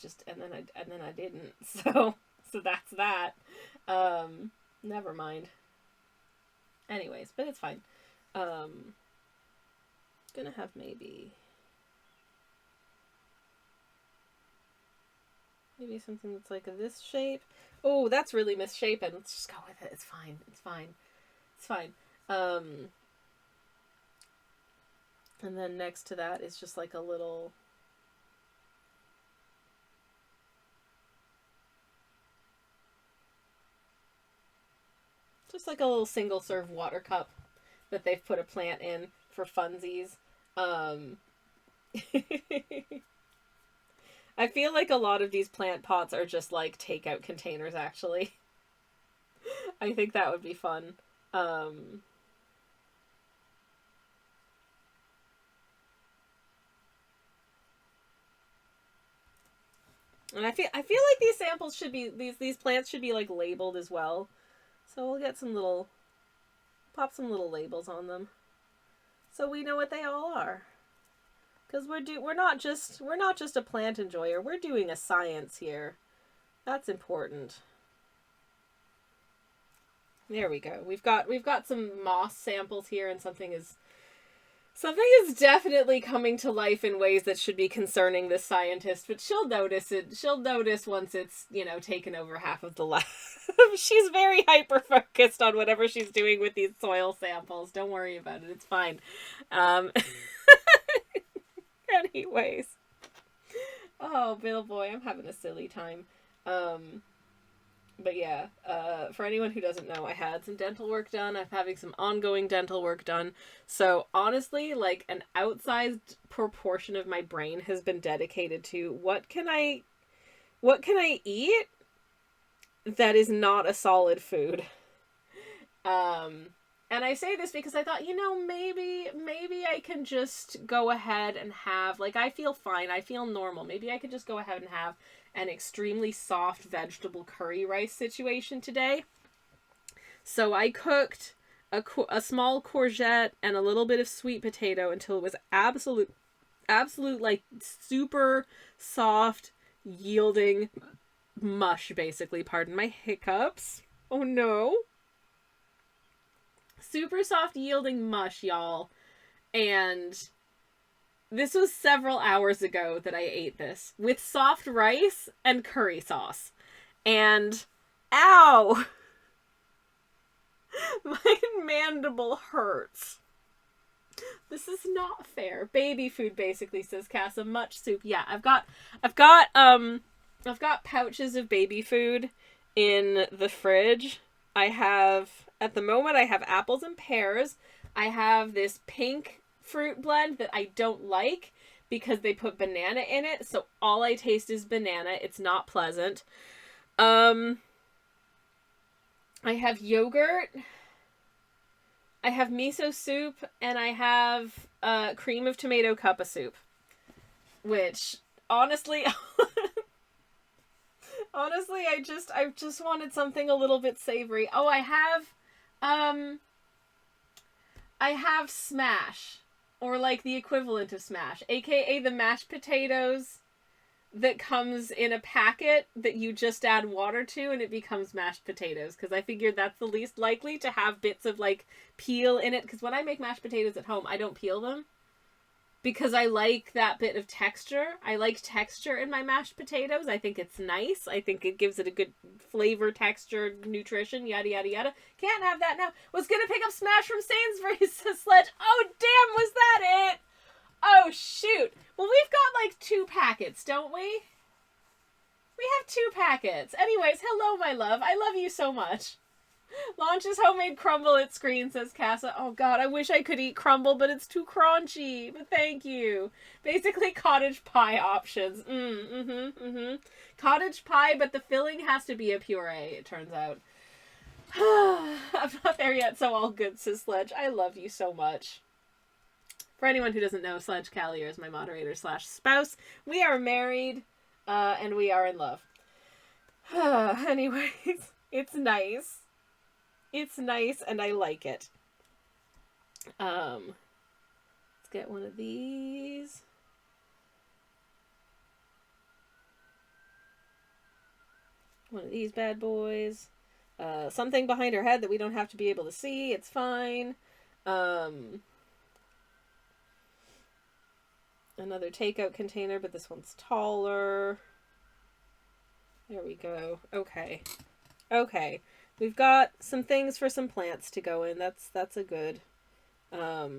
didn't. So that's that. Never mind. Anyways, but it's fine. Gonna have maybe something that's like this shape. Oh, that's really misshapen. Let's just go with it. It's fine. It's fine. It's fine. And then next to that is just like a little. Just like a little single serve water cup that they've put a plant in for funsies. I feel like a lot of these plant pots are just like takeout containers, actually. I think that would be fun. And I feel like these samples should be these plants should be like labeled as well. So we'll get pop some little labels on them, so we know what they all are. Because we're not just a plant enjoyer. We're doing a science here. That's important. There we go. We've got some moss samples here, and something is definitely coming to life in ways that should be concerning this scientist, but she'll notice it. She'll notice once it's, taken over half of the lab. She's very hyper-focused on whatever she's doing with these soil samples. Don't worry about it. It's fine. Anyways. Oh, Bill boy, I'm having a silly time. But yeah, for anyone who doesn't know, I had some dental work done. I'm having some ongoing dental work done. So honestly, like an outsized proportion of my brain has been dedicated to what can I eat that is not a solid food. And I say this because I thought, maybe I can just go ahead and have, like, I feel fine. I feel normal. Maybe I could just go ahead and have an extremely soft vegetable curry rice situation today. So I cooked a small courgette and a little bit of sweet potato until it was absolute, like, super soft, yielding mush, basically. Pardon my hiccups. Oh, no. Super soft, yielding mush, y'all. And this was several hours ago that I ate this with soft rice and curry sauce. And ow! My mandible hurts. This is not fair. Baby food, basically, says Casa. Much soup. Yeah, I've got pouches of baby food in the fridge. At the moment, I have apples and pears. I have this pink fruit blend that I don't like because they put banana in it, so all I taste is banana. It's not pleasant. I have yogurt. I have miso soup, and I have cream of tomato cuppa soup. Which, honestly, honestly, I just wanted something a little bit savory. Oh, I have smash, or like the equivalent of smash, aka the mashed potatoes that comes in a packet that you just add water to and it becomes mashed potatoes, because I figured that's the least likely to have bits of like peel in it, because when I make mashed potatoes at home I don't peel them because I like that bit of texture. I like texture in my mashed potatoes. I think it's nice. I think it gives it a good flavor, texture, nutrition, yada yada yada. Can't have that now. Was gonna pick up smash from Sainsbury's, says Sledge. Oh damn, was that it? Oh shoot. Well, we've got like 2 packets, don't we? We have 2 packets. Anyways, hello my love. I love you so much. Launches homemade crumble at screen, says Casa. Oh god, I wish I could eat crumble, but it's too crunchy. But thank you. Basically cottage pie options. Cottage pie, but the filling has to be a puree, it turns out. I'm not there yet, so all good, says Sledge. I love you so much. For anyone who doesn't know, Sledge Callier is my moderator / spouse. We are married, and we are in love. Anyways, it's nice. It's nice, and I like it. Let's get one of these. One of these bad boys. Something behind her head that we don't have to be able to see. It's fine. Another takeout container, but this one's taller. There we go. Okay. Okay. We've got some things for some plants to go in. That's a good. I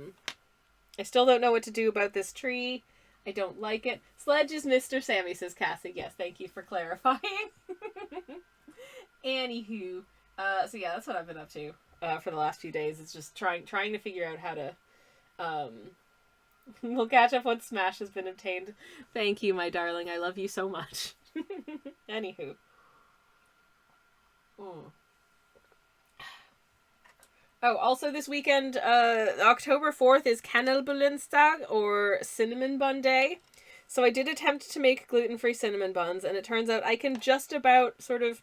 still don't know what to do about this tree. I don't like it. Sledge is Mr. Sammy, says Cassie. Yes, thank you for clarifying. Anywho. So yeah, that's what I've been up to for the last few days. It's just trying to figure out how to we'll catch up once Smash has been obtained. Thank you, my darling. I love you so much. Anywho. Oh, also this weekend, October 4th is Kanelbullentag, or Cinnamon Bun Day. So I did attempt to make gluten-free cinnamon buns, and it turns out I can just about sort of...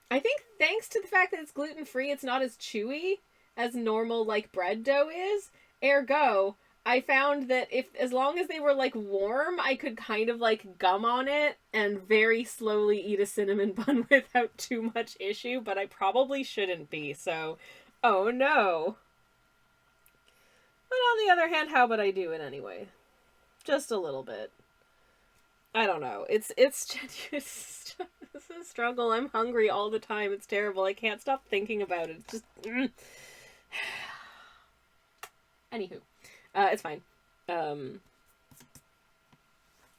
I think thanks to the fact that it's gluten-free, it's not as chewy as normal, like, bread dough is. Ergo, I found that as long as they were, like, warm, I could kind of, like, gum on it and very slowly eat a cinnamon bun without too much issue, but I probably shouldn't be, so... Oh no. But on the other hand, how would I do it anyway? Just a little bit. I don't know. It's it's a struggle. I'm hungry all the time. It's terrible. I can't stop thinking about it. Just Anywho. It's fine.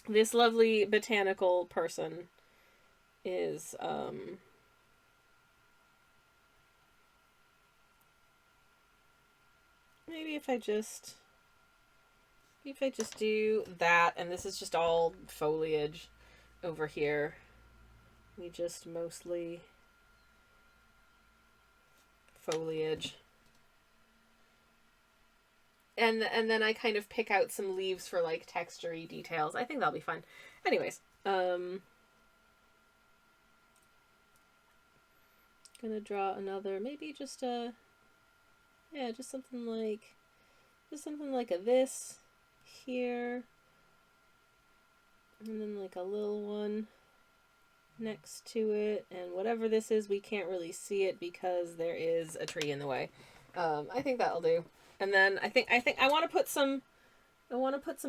This lovely botanical person is maybe if I just do that, and this is just all foliage over here. We just mostly foliage. And then I kind of pick out some leaves for like texture-y details. I think that'll be fine. Anyways, gonna draw another, maybe just a yeah, just something like a this here, and then like a little one next to it, and whatever this is, we can't really see it because there is a tree in the way. I think that'll do. And then I think I want to put some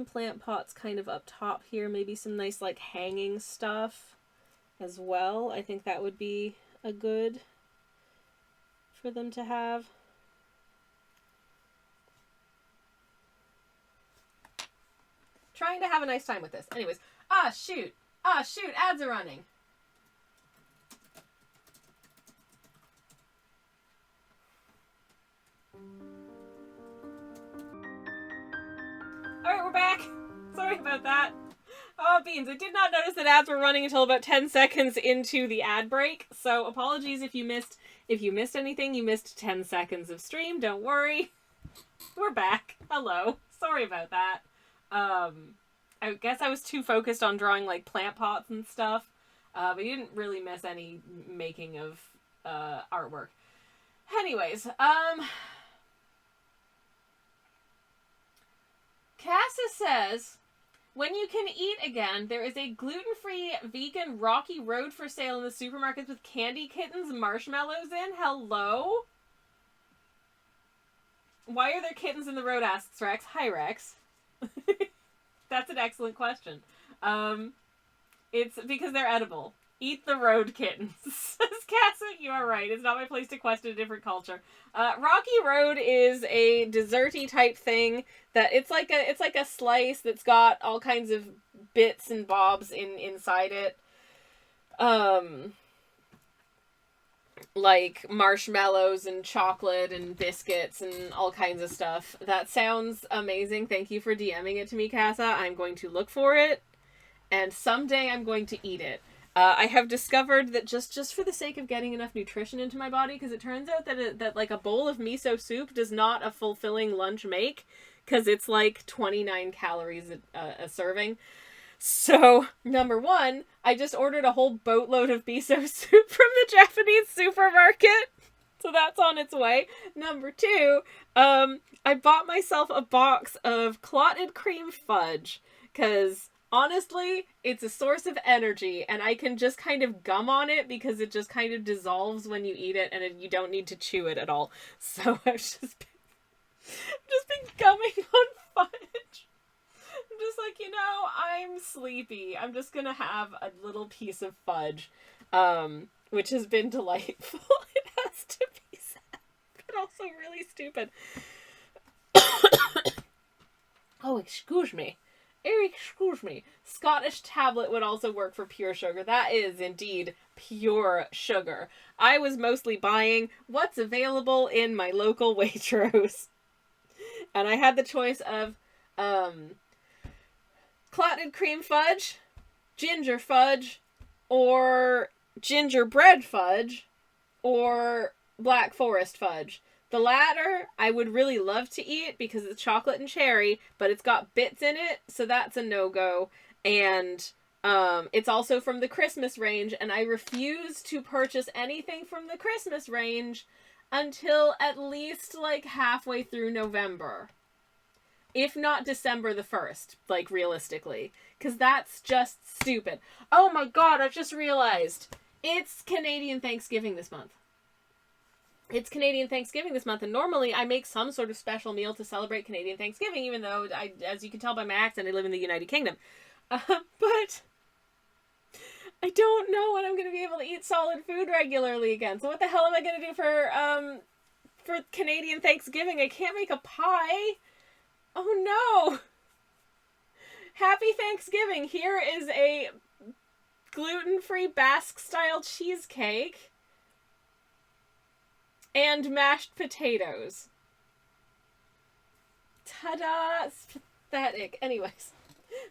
plant pots kind of up top here, maybe some nice like hanging stuff as well. I think that would be a good for them to have. Trying to have a nice time with this. Anyways, shoot, ads are running. Alright, we're back. Sorry about that. Oh, beans. I did not notice that ads were running until about 10 seconds into the ad break, so apologies if you missed anything. You missed 10 seconds of stream, don't worry. We're back. Hello. Sorry about that. I guess I was too focused on drawing like plant pots and stuff. But you didn't really miss any making of artwork. Anyways, Casa says, when you can eat again, there is a gluten-free vegan Rocky Road for sale in the supermarkets with candy kittens and marshmallows in. Hello? Why are there kittens in the road, asks Rex. Hi, Rex. That's an excellent question. It's because they're edible. Eat the road kittens. Says Casa, you are right. It's not my place to question a different culture. Rocky Road is a desserty type thing that it's like a slice that's got all kinds of bits and bobs inside it. Like marshmallows and chocolate and biscuits and all kinds of stuff. That sounds amazing. Thank you for DMing it to me, Casa. I'm going to look for it, and someday I'm going to eat it. I have discovered that just for the sake of getting enough nutrition into my body, because it turns out that like a bowl of miso soup does not a fulfilling lunch make, because it's like 29 calories a serving. So, number one, I just ordered a whole boatload of miso soup from the Japanese supermarket. So that's on its way. Number two, I bought myself a box of clotted cream fudge, because honestly, it's a source of energy, and I can just kind of gum on it because it just kind of dissolves when you eat it, and you don't need to chew it at all. So I've just been gumming on fudge. I'm just like, I'm sleepy. I'm just gonna have a little piece of fudge, which has been delightful. It has to be said, but also really stupid. Oh, excuse me. Excuse me. Scottish tablet would also work for pure sugar. That is indeed pure sugar. I was mostly buying what's available in my local Waitrose. And I had the choice of clotted cream fudge, ginger fudge, or gingerbread fudge, or black forest fudge. The latter, I would really love to eat because it's chocolate and cherry, but it's got bits in it, so that's a no-go. And it's also from the Christmas range, and I refuse to purchase anything from the Christmas range until at least, like, halfway through November. If not December the 1st, like, realistically. Because that's just stupid. Oh my god, I just realized. It's Canadian Thanksgiving this month. It's Canadian Thanksgiving this month, and normally I make some sort of special meal to celebrate Canadian Thanksgiving, even though, as you can tell by my accent, I live in the United Kingdom. But I don't know when I'm going to be able to eat solid food regularly again. So what the hell am I going to do for Canadian Thanksgiving? I can't make a pie. Oh no! Happy Thanksgiving! Here is a gluten-free Basque-style cheesecake and mashed potatoes. Ta-da! It's pathetic. Anyways,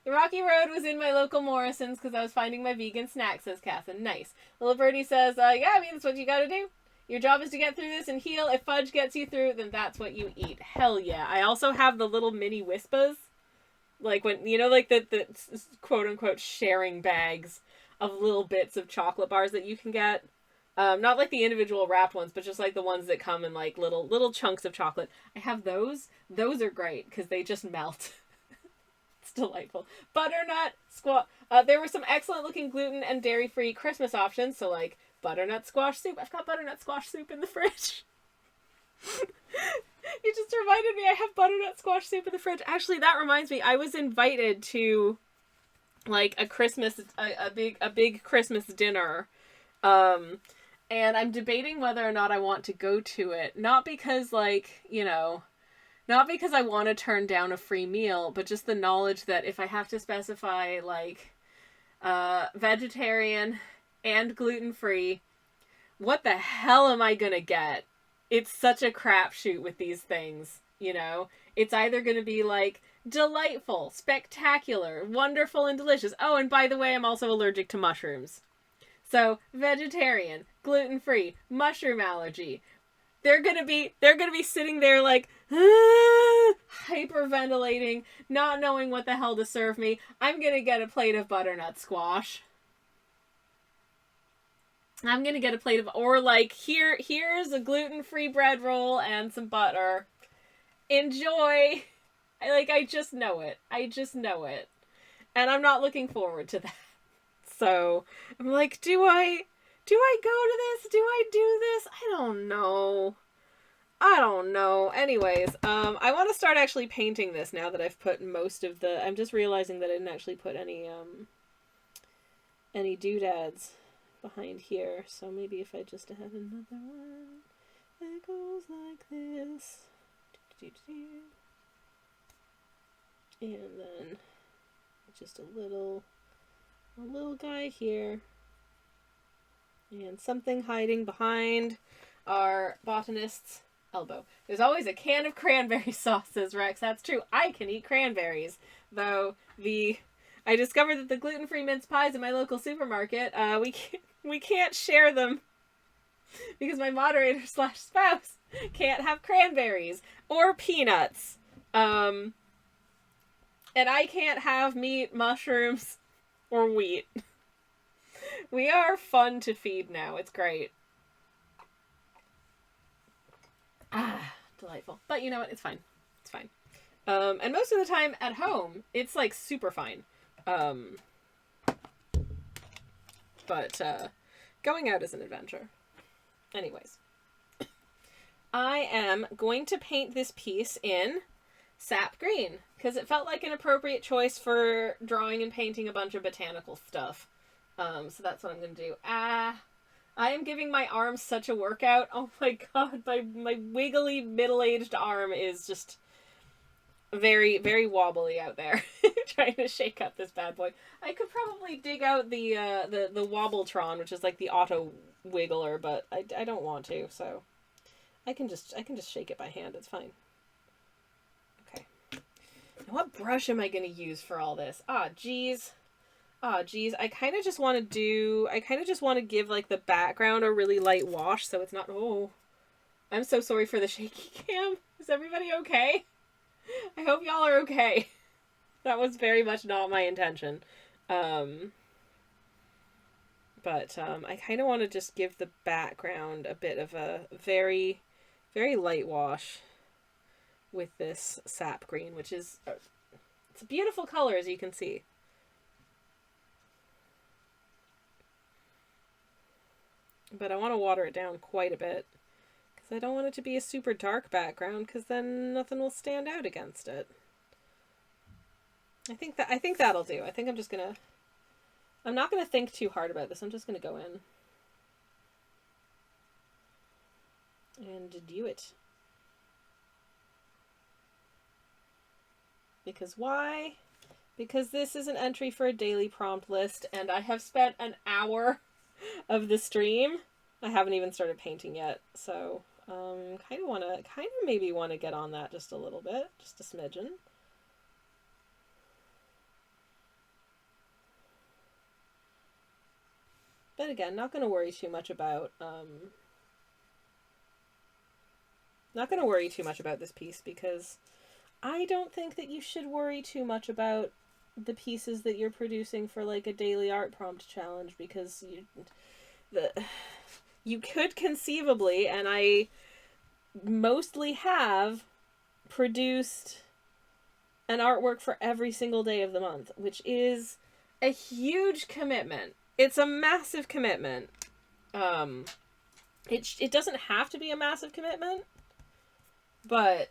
the Rocky Road was in my local Morrison's because I was finding my vegan snacks, says Catherine. Nice. Little Birdie says, yeah, I mean, that's what you gotta do. Your job is to get through this and heal. If fudge gets you through, then that's what you eat. Hell yeah. I also have the little mini Wispas. Like when, like the quote-unquote sharing bags of little bits of chocolate bars that you can get. Not like the individual wrapped ones, but just like the ones that come in like little chunks of chocolate. I have those. Those are great because they just melt. It's delightful. Butternut squash. There were some excellent looking gluten and dairy-free Christmas options. So like butternut squash soup. I've got butternut squash soup in the fridge. You just reminded me I have butternut squash soup in the fridge. Actually, that reminds me. I was invited to like a big Christmas dinner. And I'm debating whether or not I want to go to it. Not because, not because I want to turn down a free meal, but just the knowledge that if I have to specify, vegetarian and gluten-free, what the hell am I gonna get? It's such a crapshoot with these things, It's either gonna be, delightful, spectacular, wonderful, and delicious. Oh, and by the way, I'm also allergic to mushrooms. So, vegetarian, gluten-free, mushroom allergy, They're gonna be sitting there like hyperventilating, not knowing what the hell to serve me. I'm gonna get a plate of butternut squash. I'm gonna get a plate of, or like, here's a gluten-free bread roll and some butter. Enjoy. I just know it. I just know it. And I'm not looking forward to that. So I'm like, do I go to this? Do I do this? I don't know. Anyways, I want to start actually painting this now that I've put most of the, I'm just realizing that I didn't actually put any doodads behind here. So maybe if I just had another one that goes like this. And then just a little guy here. And something hiding behind our botanist's elbow. There's always a can of cranberry sauce, says Rex. That's true. I can eat cranberries. Though I discovered that the gluten-free mince pies in my local supermarket, we can't share them because my moderator / spouse can't have cranberries or peanuts. And I can't have meat, mushrooms, or wheat. We are fun to feed now. It's great. Delightful. But you know what? It's fine. It's fine. And most of the time at home, it's like super fine. But going out is an adventure. Anyways. I am going to paint this piece in sap green because it felt like an appropriate choice for drawing and painting a bunch of botanical stuff. So that's what I'm going to do. I am giving my arms such a workout. Oh my god, my wiggly middle-aged arm is just very, very wobbly out there. Trying to shake up this bad boy. I could probably dig out the Wobbletron, which is like the auto wiggler, but I don't want to, so I can just shake it by hand. It's fine. Okay. Now what brush am I going to use for all this? Geez. I kind of just want to give like the background a really light wash so it's not, I'm so sorry for the shaky cam. Is everybody okay? I hope y'all are okay. That was very much not my intention. But I kind of want to just give the background a bit of a very, very light wash with this sap green, which is, it's a beautiful color as you can see. But I want to water it down quite a bit because I don't want it to be a super dark background because then nothing will stand out against it. I think that'll do. I think I'm not gonna think too hard about this. I'm just gonna go in and do it. Because why? Because this is an entry for a daily prompt list and I have spent an hour of the stream. I haven't even started painting yet, so maybe want to get on that just a little bit, just a smidgen. But again, not going to worry too much about this piece because I don't think that you should worry too much about the pieces that you're producing for like a daily art prompt challenge because you could conceivably, and I mostly have, produced an artwork for every single day of the month, which is a huge commitment. It's a massive commitment. It doesn't have to be a massive commitment, but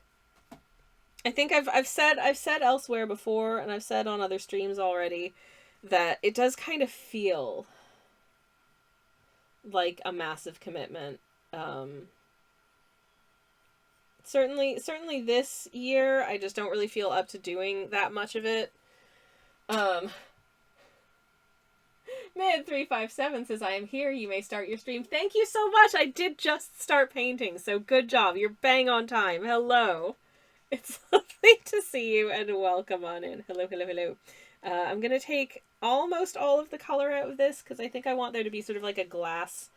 I think I've said elsewhere before, and I've said on other streams already, that it does kind of feel like a massive commitment. Certainly this year, I just don't really feel up to doing that much of it. Mid357 says, I am here. You may start your stream. Thank you so much. I did just start painting, so good job. You're bang on time. Hello. It's lovely to see you and welcome on in. Hello, hello, hello. I'm going to take almost all of the color out of this because I think I want there to be sort of like a glass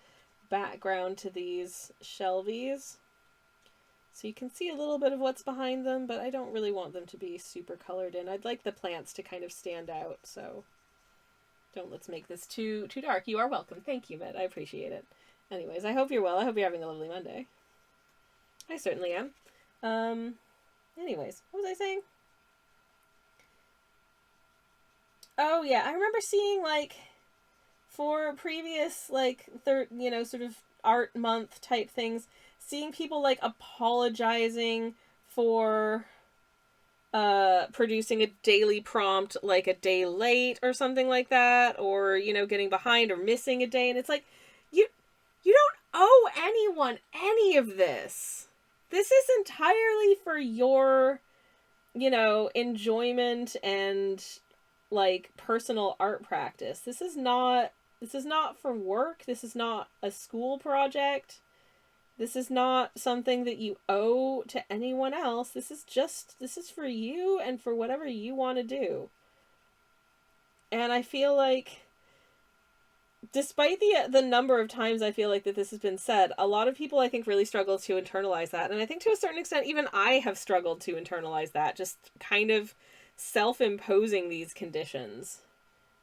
background to these shelvies. So you can see a little bit of what's behind them, but I don't really want them to be super colored in. I'd like the plants to kind of stand out, so let's make this too dark. You are welcome. Thank you, Med. I appreciate it. Anyways, I hope you're well. I hope you're having a lovely Monday. I certainly am. Anyways, what was I saying? Oh yeah, I remember seeing, like, for previous, like, sort of art month type things, seeing people, like, apologizing for producing a daily prompt, like, a day late or something like that, or, getting behind or missing a day, and it's like, you don't owe anyone any of this. This is entirely for your, enjoyment and, like, personal art practice. This is not for work. This is not a school project. This is not something that you owe to anyone else. This is for you and for whatever you want to do. And I feel like, despite the number of times I feel like that this has been said, a lot of people, I think, really struggle to internalize that. And I think to a certain extent, even I have struggled to internalize that, just kind of self-imposing these conditions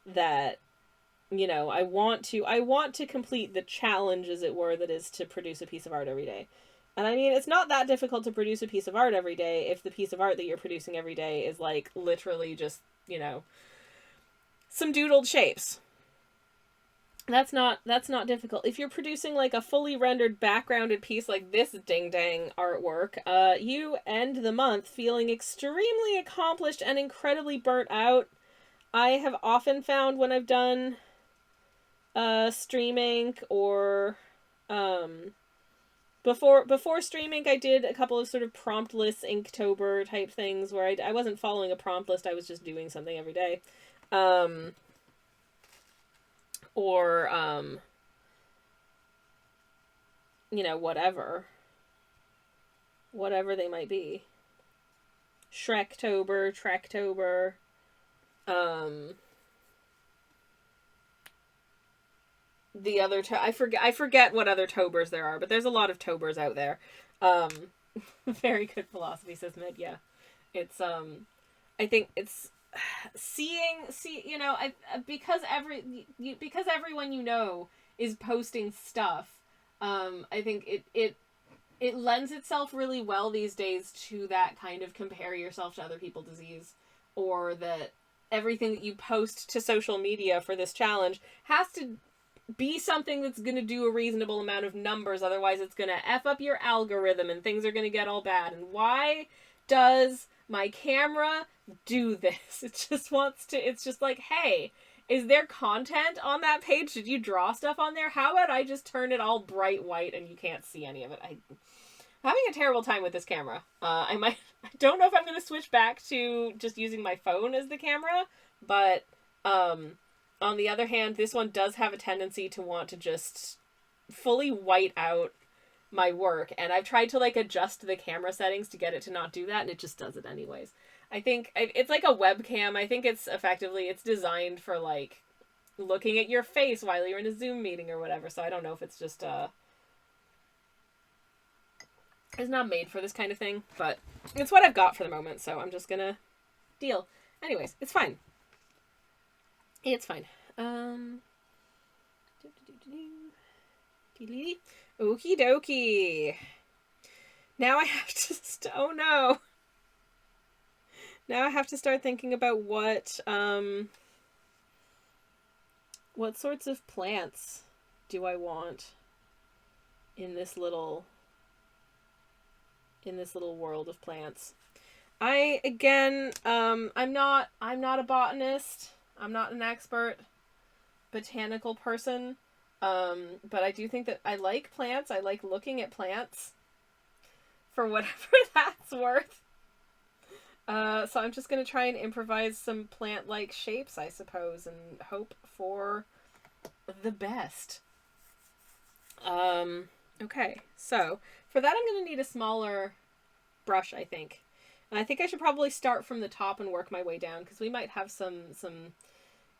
that, I want to complete the challenge, as it were, that is to produce a piece of art every day. And I mean, it's not that difficult to produce a piece of art every day if the piece of art that you're producing every day is, like, literally just, some doodled shapes. That's not difficult. If you're producing, like, a fully rendered backgrounded piece like this ding-dang artwork, you end the month feeling extremely accomplished and incredibly burnt out. I have often found when I've done streaming or before streaming, I did a couple of sort of promptless Inktober type things where I wasn't following a prompt list, I was just doing something every day. Or whatever they might be. Shrektober, Trektober, the other I forget what other Tobers there are, but there's a lot of Tobers out there. Very good philosophy, says Mid. Yeah, it's I think it's because everyone is posting stuff. I think it lends itself really well these days to that kind of compare yourself to other people disease, or that everything that you post to social media for this challenge has to be something that's going to do a reasonable amount of numbers, otherwise it's going to F up your algorithm and things are going to get all bad. And why does my camera do this? It's just like, hey, is there content on that page? Did you draw stuff on there? How about I just turn it all bright white and you can't see any of it? I'm having a terrible time with this camera. I don't know if I'm going to switch back to just using my phone as the camera, but on the other hand, this one does have a tendency to want to just fully white out my work, and I've tried to, like, adjust the camera settings to get it to not do that, and it just does it anyways. I think it's like a webcam. I think it's designed for, like, looking at your face while you're in a Zoom meeting or whatever, so I don't know if it's just, it's not made for this kind of thing, but it's what I've got for the moment, so I'm just gonna deal. Anyways, it's fine. It's fine. Okie dokie. Now I have to oh no. Now I have to start thinking about what sorts of plants do I want in this little world of plants. I'm not a botanist. I'm not an expert botanical person, but I do think that I like plants. I like looking at plants, for whatever that's worth. So I'm just going to try and improvise some plant-like shapes, I suppose, and hope for the best. Okay, so for that I'm going to need a smaller brush, I think. And I think I should probably start from the top and work my way down, because we might have some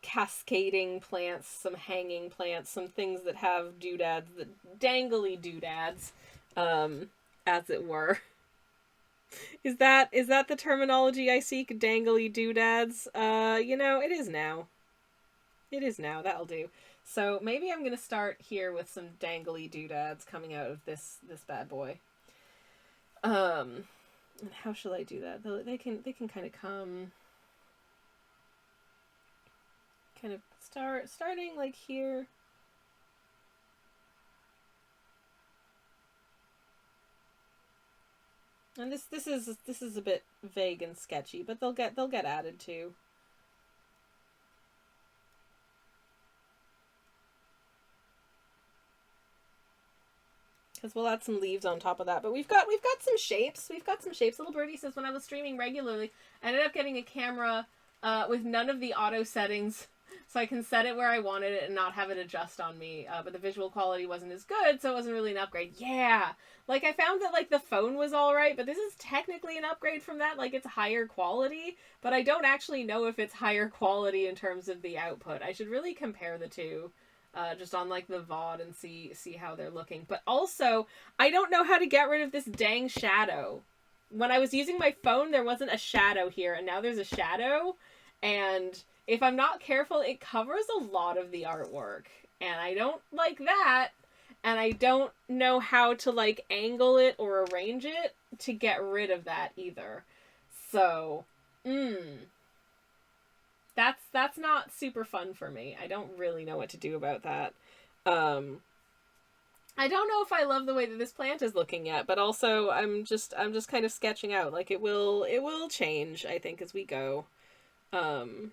cascading plants, some hanging plants, some things that have doodads, dangly doodads, as it were. Is that the terminology I seek? Dangly doodads? It is now. It is now. That'll do. So maybe I'm gonna start here with some dangly doodads coming out of this bad boy. And how shall I do that? They can kind of come, kind of starting like here. And this is a bit vague and sketchy, but they'll get added to. Because we'll add some leaves on top of that. But we've got some shapes. We've got some shapes. Little Birdie says, when I was streaming regularly, I ended up getting a camera with none of the auto settings, so I can set it where I wanted it and not have it adjust on me. But the visual quality wasn't as good, so it wasn't really an upgrade. Yeah! Like, I found that, like, the phone was alright, but this is technically an upgrade from that. Like, it's higher quality, but I don't actually know if it's higher quality in terms of the output. I should really compare the two. Just on like the VOD and see how they're looking. But also, I don't know how to get rid of this dang shadow. When I was using my phone, there wasn't a shadow here, and now there's a shadow. And if I'm not careful, it covers a lot of the artwork. And I don't like that. And I don't know how to like angle it or arrange it to get rid of that either. So, That's not super fun for me. I don't really know what to do about that. I don't know if I love the way that this plant is looking yet, but also I'm just kind of sketching out. Like it will change, I think, as we go. But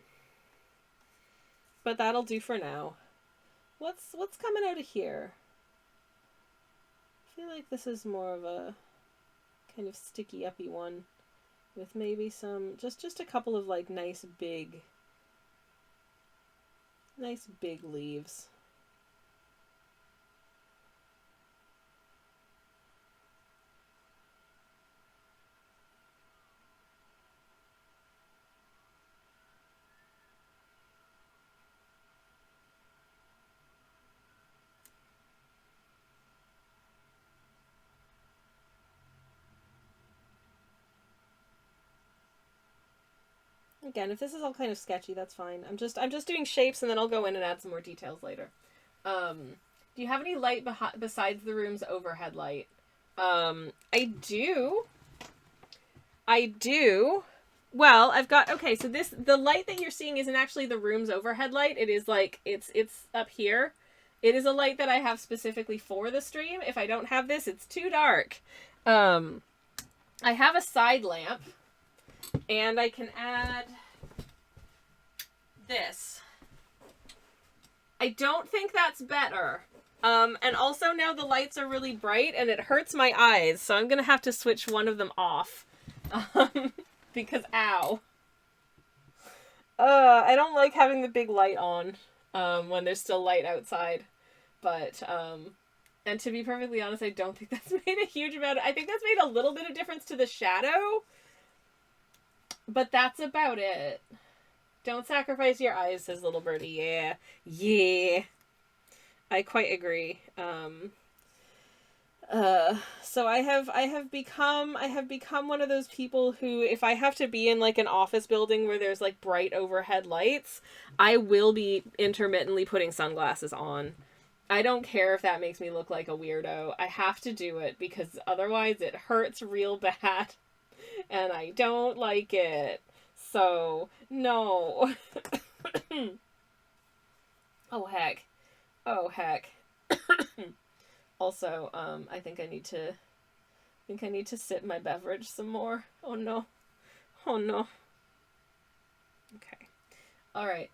that'll do for now. What's coming out of here? I feel like this is more of a kind of sticky uppy one with maybe some just a couple of like nice big leaves. Again, if this is all kind of sketchy, that's fine. I'm just doing shapes, and then I'll go in and add some more details later. Do you have any light besides the room's overhead light? I do. Well, I've got, okay, so the light that you're seeing isn't actually the room's overhead light. It is like, it's up here. It is a light that I have specifically for the stream. If I don't have this, it's too dark. I have a side lamp. And I can add this. I don't think that's better. And also now the lights are really bright and it hurts my eyes, so I'm gonna have to switch one of them off. Because ow. I don't like having the big light on, when there's still light outside. But, and to be perfectly honest, I don't think that's made a huge amount I think that's made a little bit of difference to the shadow. But that's about it. Don't sacrifice your eyes, says Little Birdie. Yeah. Yeah. I quite agree. So I have become one of those people who, if I have to be in like an office building where there's like bright overhead lights, I will be intermittently putting sunglasses on. I don't care if that makes me look like a weirdo. I have to do it because otherwise it hurts real bad. And I don't like it. So, no. Oh, heck. Also, I think I need to sip my beverage some more. Oh, no. Okay. Alright,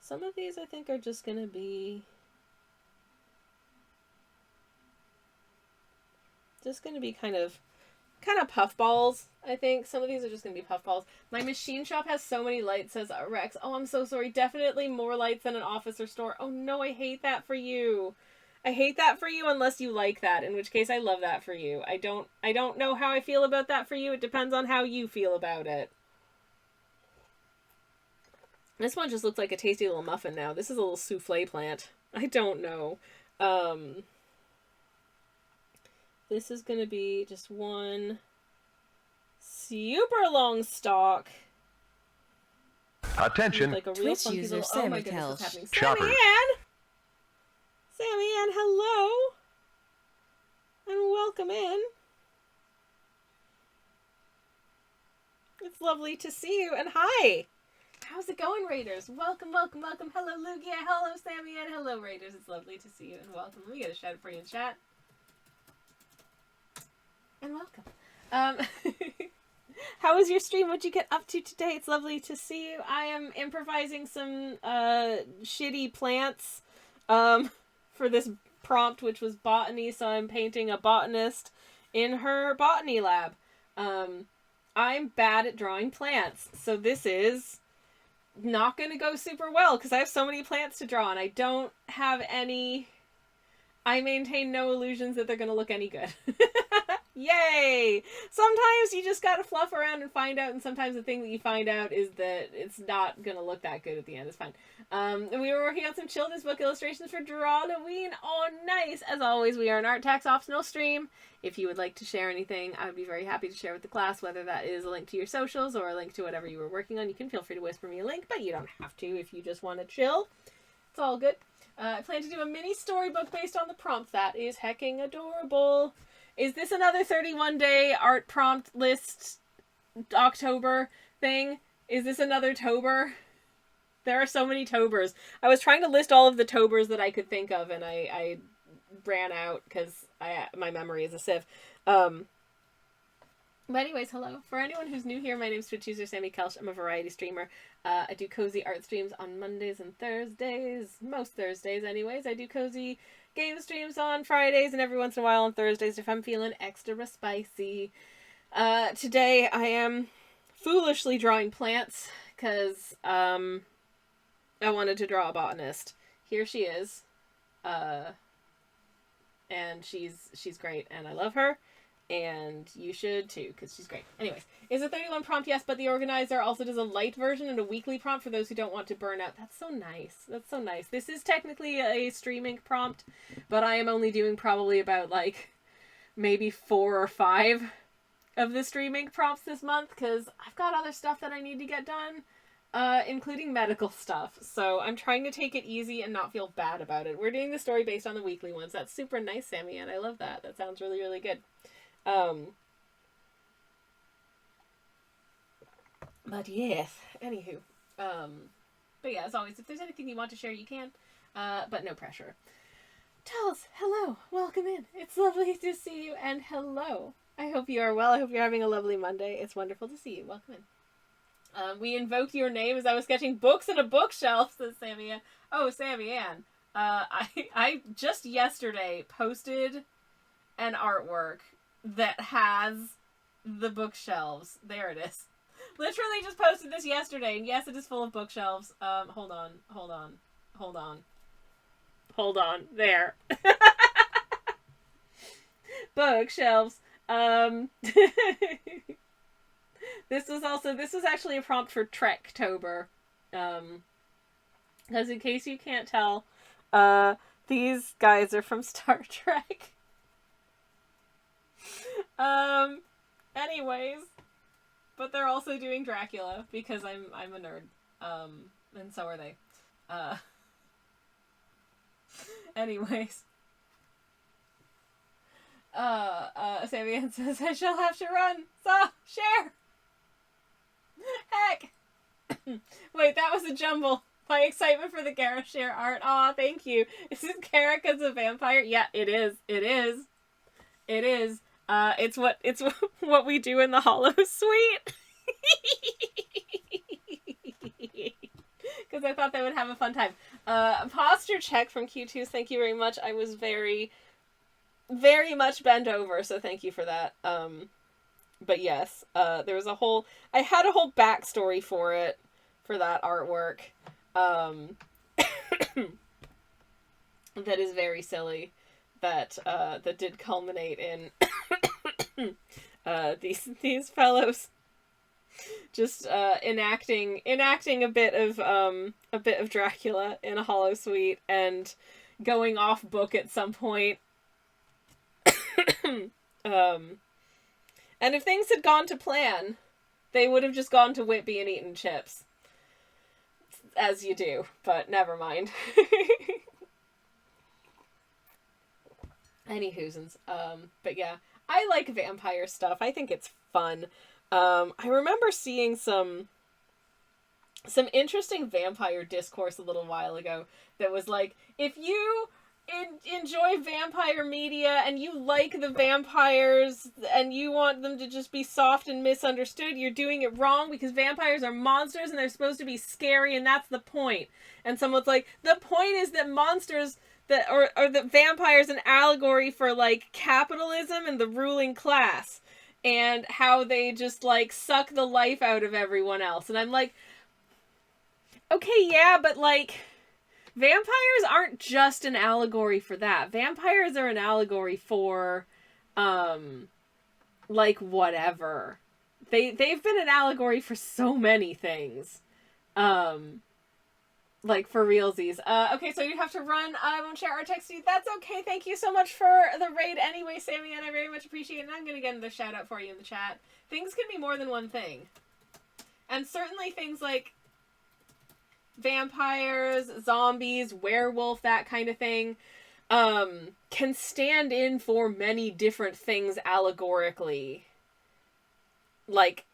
some of these I think are just gonna be kind of puffballs, I think. Some of these are just going to be puffballs. My machine shop has so many lights, says Rex. Oh, I'm so sorry. Definitely more lights than an office or store. Oh no, I hate that for you. I hate that for you unless you like that, in which case I love that for you. I don't know how I feel about that for you. It depends on how you feel about it. This one just looks like a tasty little muffin now. This is a little souffle plant. I don't know. This is going to be just one super long stalk. Attention. Like a real Twitch funky user little... Oh my goodness, what's happening? Choppers. Sammy Ann! Sammy Ann, hello! And welcome in. It's lovely to see you, and hi! How's it going, Raiders? Welcome, welcome, welcome. Hello, Lugia. Hello, Sammy Ann. Hello, Raiders. It's lovely to see you, and welcome. Let me get a shout out for you in chat. And welcome. How was your stream? What'd you get up to today? It's lovely to see you. I am improvising some shitty plants for this prompt, which was botany, so I'm painting a botanist in her botany lab. I'm bad at drawing plants, so this is not going to go super well because I have so many plants to draw and I don't have any... I maintain no illusions that they're going to look any good. Yay! Sometimes you just gotta fluff around and find out, and sometimes the thing that you find out is that it's not gonna look that good at the end. It's fine. And we were working on some children's book illustrations for Drawloween. Oh, nice! As always, we are an art tax optional stream. If you would like to share anything, I would be very happy to share with the class, whether that is a link to your socials or a link to whatever you were working on. You can feel free to whisper me a link, but you don't have to if you just want to chill. It's all good. I plan to do a mini storybook based on the prompt. That is hecking adorable. Is this another 31-day art prompt list October thing? Is this another Tober? There are so many Tobers. I was trying to list all of the Tobers that I could think of, and I ran out because my memory is a sieve. But anyways, hello. For anyone who's new here, my name's Twitch user Sammy Kelch. I'm a variety streamer. I do cozy art streams on Mondays and Thursdays. Most Thursdays, anyways. I do cozy game streams on Fridays and every once in a while on Thursdays if I'm feeling extra spicy. Today I am foolishly drawing plants because I wanted to draw a botanist. Here she is. And she's great and I love her. And you should too, because she's great. Anyways, is a 31 prompt? Yes, but the organizer also does a light version and a weekly prompt for those who don't want to burn out. That's so nice. That's so nice. This is technically a streaming prompt, but I am only doing probably about, like, maybe 4 or 5 of the streaming prompts this month, because I've got other stuff that I need to get done, including medical stuff. So I'm trying to take it easy and not feel bad about it. We're doing the story based on the weekly ones. That's super nice, Sammy, and I love that. That sounds really, really good. But yes, anywho, but yeah, as always, if there's anything you want to share, you can, but no pressure. Tulls, hello, welcome in. It's lovely to see you, and hello. I hope you are well. I hope you're having a lovely Monday. It's wonderful to see you. Welcome in. We invoked your name as I was sketching books in a bookshelf, says Sammy Ann. Oh, Sammy Ann. I just yesterday posted an artwork that has the bookshelves. There it is. Literally just posted this yesterday, and yes, it is full of bookshelves. Hold on. There. Bookshelves. This was actually a prompt for Trektober. Because in case you can't tell, these guys are from Star Trek. Anyways, but they're also doing Dracula because I'm a nerd. And so are they. Anyways. Sammy Ann says, I shall have to run. So, share! Heck! Wait, that was a jumble. My excitement for the Gareth share art. Aw, thank you. Is this Gareth as a vampire? Yeah, it is. It is. It is. It's what we do in the Hollow Suite. Because I thought they would have a fun time. Posture check from Q2. Thank you very much. I was very, very much bent over, so thank you for that. But yes, there was I had a whole backstory for it, for that artwork. That is very silly. That did culminate in these fellows just enacting a bit of Dracula in a Hollow Suite and going off book at some point. And if things had gone to plan, they would have just gone to Whitby and eaten chips. As you do, but never mind. Anywhoosins. But yeah, I like vampire stuff. I think it's fun. I remember seeing some interesting vampire discourse a little while ago that was like, if you enjoy vampire media and you like the vampires and you want them to just be soft and misunderstood, you're doing it wrong, because vampires are monsters and they're supposed to be scary, and that's the point. And someone's like, the point is that monsters that or the vampires an allegory for like capitalism and the ruling class and how they just like suck the life out of everyone else. And I'm like, okay, yeah, but like, vampires aren't just an allegory for that. Vampires are an allegory for, like, whatever. They've been an allegory for so many things. Like, for realsies. Okay, so you have to run. I won't share our text feed. That's okay. Thank you so much for the raid anyway, Sammy, and I very much appreciate it. And I'm going to get another shout out for you in the chat. Things can be more than one thing. And certainly things like vampires, zombies, werewolf, that kind of thing, can stand in for many different things allegorically. Like,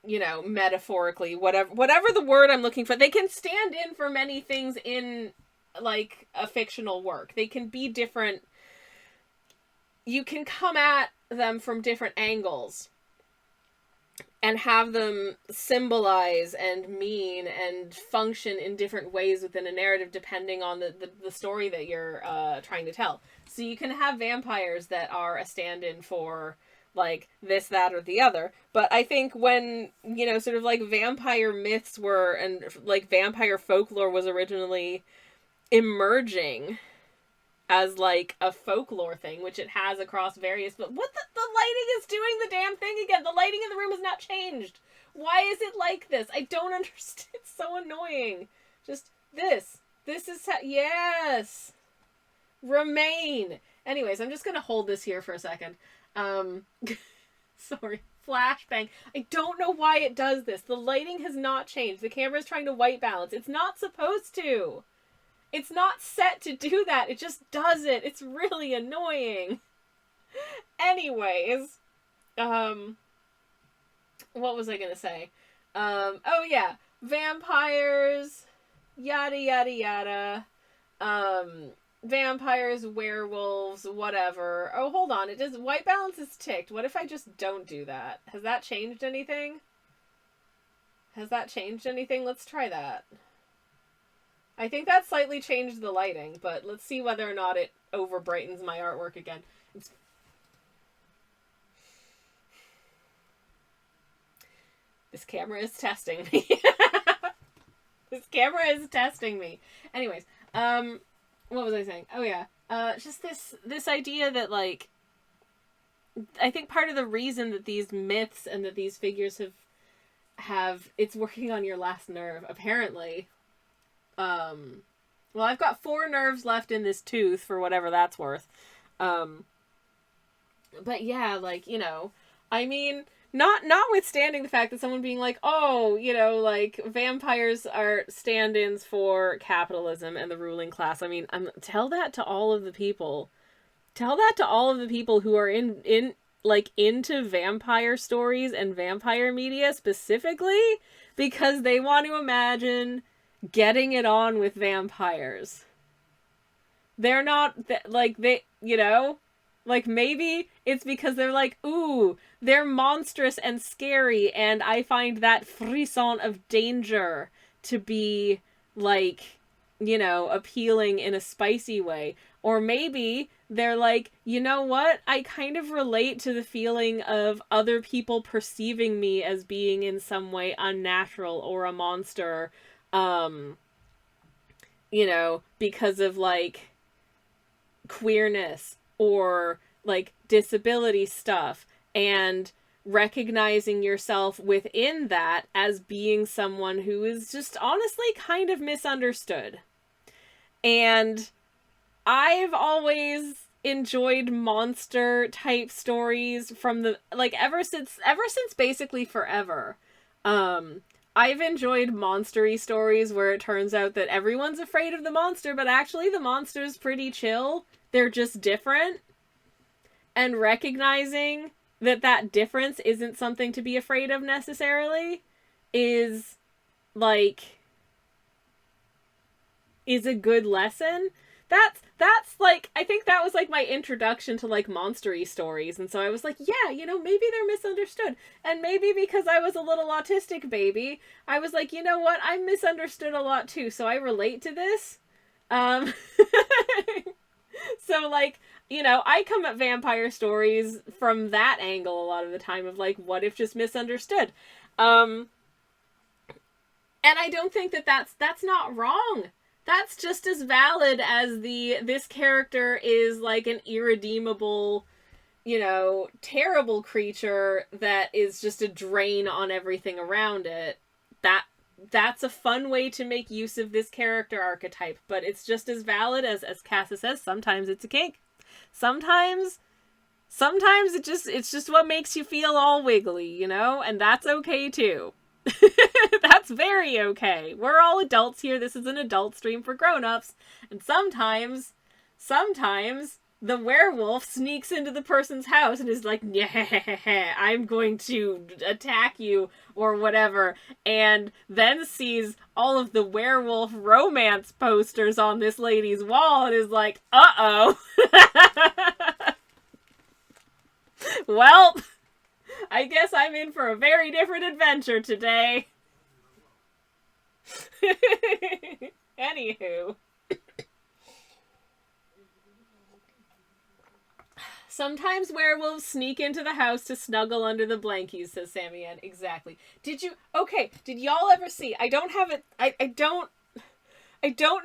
you know, metaphorically, whatever the word I'm looking for. They can stand in for many things in, like, a fictional work. They can be different. You can come at them from different angles and have them symbolize and mean and function in different ways within a narrative depending on the story that you're trying to tell. So you can have vampires that are a stand-in for, like, this, that, or the other. But I think when, you know, sort of, like, vampire myths were, and, like, vampire folklore was originally emerging as, like, a folklore thing, which it has across various, but what the lighting is doing the damn thing again. The lighting in the room has not changed. Why is it like this? I don't understand. It's so annoying. Just this. This is how, yes. Remain. Anyways, I'm just gonna hold this here for a second. Sorry. Flashbang. I don't know why it does this. The lighting has not changed. The camera's trying to white balance. It's not supposed to. It's not set to do that. It just does it. It's really annoying. Anyways. What was I gonna say? Oh yeah. Vampires. Yada yada yada. Vampires, werewolves, whatever. Oh, hold on. It does. White balance is ticked. What if I just don't do that? Has that changed anything? Has that changed anything? Let's try that. I think that slightly changed the lighting, but let's see whether or not it over brightens my artwork again. This camera is testing me. This camera is testing me. Anyways, what was I saying? Oh yeah, just this idea that, like, I think part of the reason that these myths and that these figures have it's working on your last nerve, apparently. Well, I've got 4 nerves left in this tooth, for whatever that's worth. But yeah, like, you know, I mean, notwithstanding the fact that someone being like, oh, you know, like, vampires are stand-ins for capitalism and the ruling class. I mean, tell that to all of the people. Tell that to all of the people who are into vampire stories and vampire media specifically, because they want to imagine getting it on with vampires. They're not, like, they, you know, like, maybe it's because they're like, ooh, they're monstrous and scary, and I find that frisson of danger to be, like, you know, appealing in a spicy way. Or maybe they're like, you know what? I kind of relate to the feeling of other people perceiving me as being in some way unnatural or a monster, you know, because of, like, queerness or, like, disability stuff, and recognizing yourself within that as being someone who is just honestly kind of misunderstood. And I've always enjoyed monster type stories from the like ever since basically forever. Um I've enjoyed monstery stories where it turns out that everyone's afraid of the monster, but actually the monster's pretty chill. They're just different. And recognizing that that difference isn't something to be afraid of necessarily is like is a good lesson. That's like I think that was like my introduction to like monstery stories, and so I was like, yeah, you know, maybe they're misunderstood. And maybe because I was a little autistic baby, I was like, you know what, I'm misunderstood a lot too, so I relate to this. Um so like, you know, I come at vampire stories from that angle a lot of the time of like, what if just misunderstood? Um and I don't think that that's not wrong. That's just as valid as the this character is like an irredeemable, you know, terrible creature that is just a drain on everything around it. That that's a fun way to make use of this character archetype, but it's just as valid as Casa says, sometimes it's a kink. Sometimes it's just what makes you feel all wiggly, you know? And that's okay too. That's very okay. We're all adults here. This is an adult stream for grown-ups. And sometimes the werewolf sneaks into the person's house and is like, yeah, I'm going to attack you or whatever, and then sees all of the werewolf romance posters on this lady's wall and is like, uh-oh. Well, I guess I'm in for a very different adventure today. Anywho. Sometimes werewolves sneak into the house to snuggle under the blankies, says Sammy Ann. Exactly. Did y'all ever see? I don't have it. I don't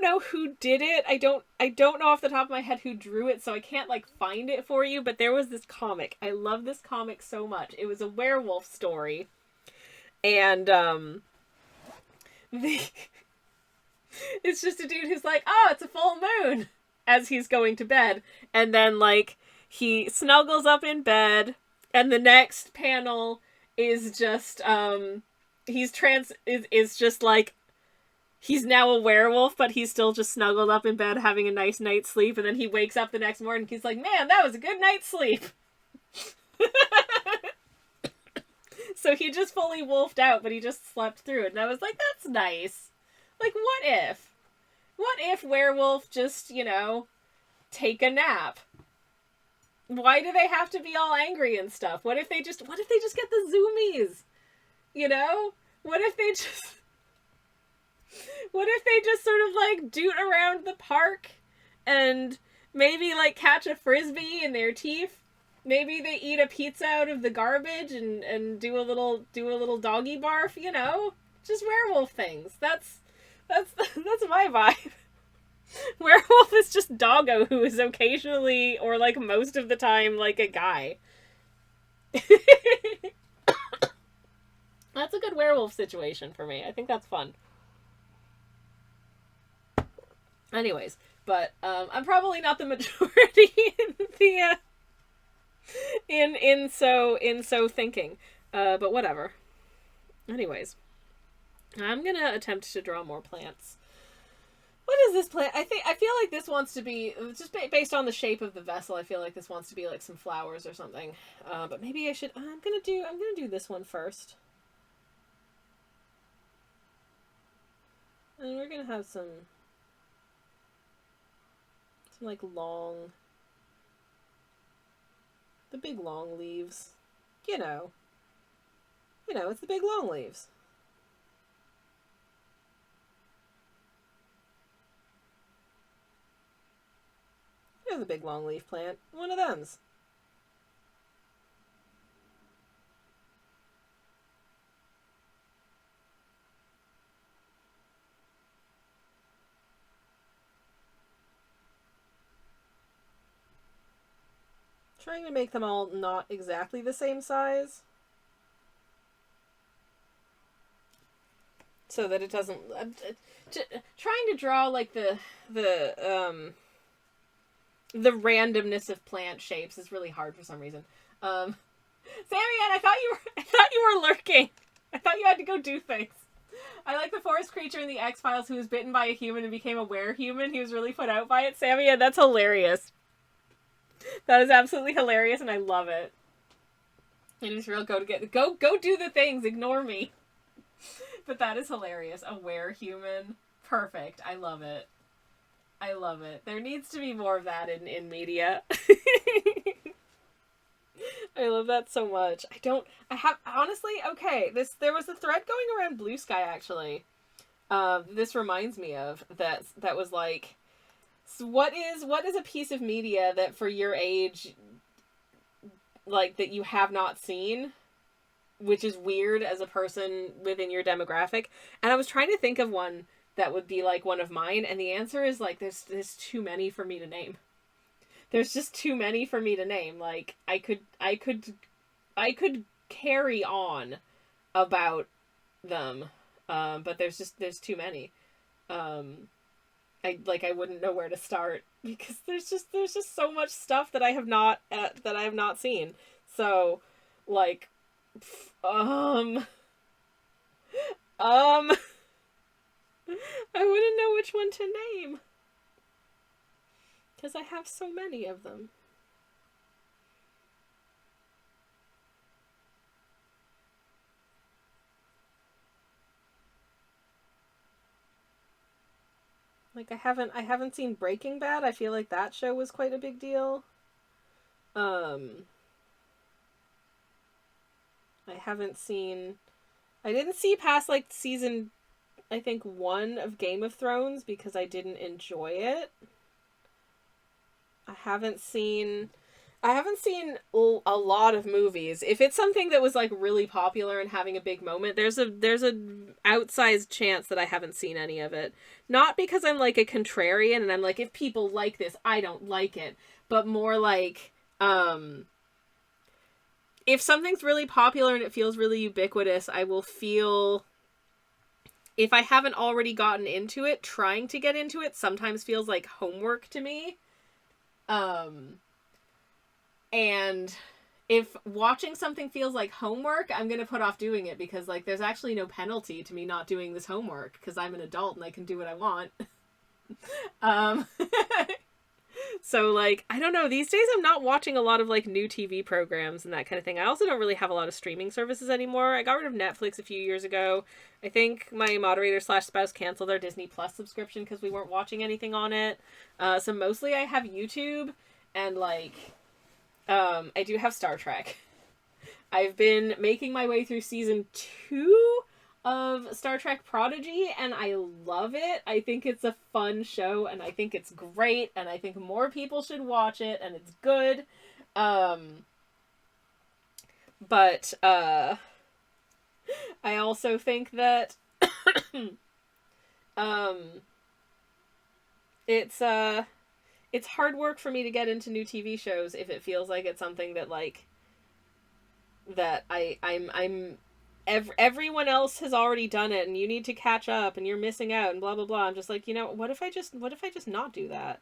know who did it. I don't know off the top of my head who drew it, so I can't like find it for you, but there was this comic. I love this comic so much. It was a werewolf story. And it's just a dude who's like, "Oh, it's a full moon," as he's going to bed, and then like he snuggles up in bed, and the next panel is just is just like he's now a werewolf, but he's still just snuggled up in bed having a nice night's sleep, and then he wakes up the next morning and he's like, man, that was a good night's sleep. So he just fully wolfed out, but he just slept through it, and I was like, that's nice. Like, what if? What if werewolf just, you know, take a nap? Why do they have to be all angry and stuff? What if they just get the zoomies? You know? What if they just sort of like doot around the park and maybe like catch a frisbee in their teeth? Maybe they eat a pizza out of the garbage and do a little doggy barf, you know? Just werewolf things. That's my vibe. Werewolf is just Doggo, who is occasionally, or like most of the time, like a guy. That's a good werewolf situation for me. I think that's fun. Anyways, but I'm probably not the majority in so thinking. But whatever. Anyways, I'm gonna attempt to draw more plants. What is this plant? I feel like this wants to be just based on the shape of the vessel. I feel like this wants to be like some flowers or something. But maybe I should. I'm gonna do this one first, and we're gonna have some like the big long leaves. You know, it's the big long leaves. Here's a big long leaf plant. One of them's. Trying to make them all not exactly the same size, so that it doesn't. Trying to draw like the the randomness of plant shapes is really hard for some reason. Samian, I thought you were lurking. I thought you had to go do things. I like the forest creature in the X-Files who was bitten by a human and became a were-human. He was really put out by it. Samian, that's hilarious. That is absolutely hilarious, and I love it. It is real. Go do the things. Ignore me. But that is hilarious. A were-human. Perfect. I love it. I love it. There needs to be more of that in media. I love that so much. Honestly, okay, there was a thread going around Blue Sky, actually. This reminds me of, that was like, so what is a piece of media that for your age, like, that you have not seen, which is weird as a person within your demographic? And I was trying to think of one that would be like one of mine, and the answer is like, there's too many for me to name. There's just too many for me to name. Like, I could carry on about them, but there's too many. I wouldn't know where to start because there's just so much stuff that I have not seen. So, like, I wouldn't know which one to name. Because I have so many of them. Like, I haven't seen Breaking Bad. I feel like that show was quite a big deal. I didn't see past, like, season, I think, 1 of Game of Thrones because I didn't enjoy it. I haven't seen a lot of movies. If it's something that was like really popular and having a big moment, there's a outsized chance that I haven't seen any of it. Not because I'm like a contrarian and I'm like, if people like this, I don't like it, but more like if something's really popular and it feels really ubiquitous, I will feel, if I haven't already gotten into it, trying to get into it sometimes feels like homework to me. And if watching something feels like homework, I'm going to put off doing it because, like, there's actually no penalty to me not doing this homework because I'm an adult and I can do what I want. So, like, I don't know, these days I'm not watching a lot of, like, new TV programs and that kind of thing. I also don't really have a lot of streaming services anymore. I got rid of Netflix a few years ago. I think my moderator/spouse canceled our Disney Plus subscription because we weren't watching anything on it. So mostly I have YouTube and, like, I do have Star Trek. I've been making my way through season 2 of Star Trek Prodigy, and I love it. I think it's a fun show, and I think it's great, and I think more people should watch it, and it's good. But I also think that it's hard work for me to get into new TV shows if it feels like it's something that, like, that everyone else has already done it and you need to catch up and you're missing out and blah blah blah. I'm just like, you know, what if I just not do that?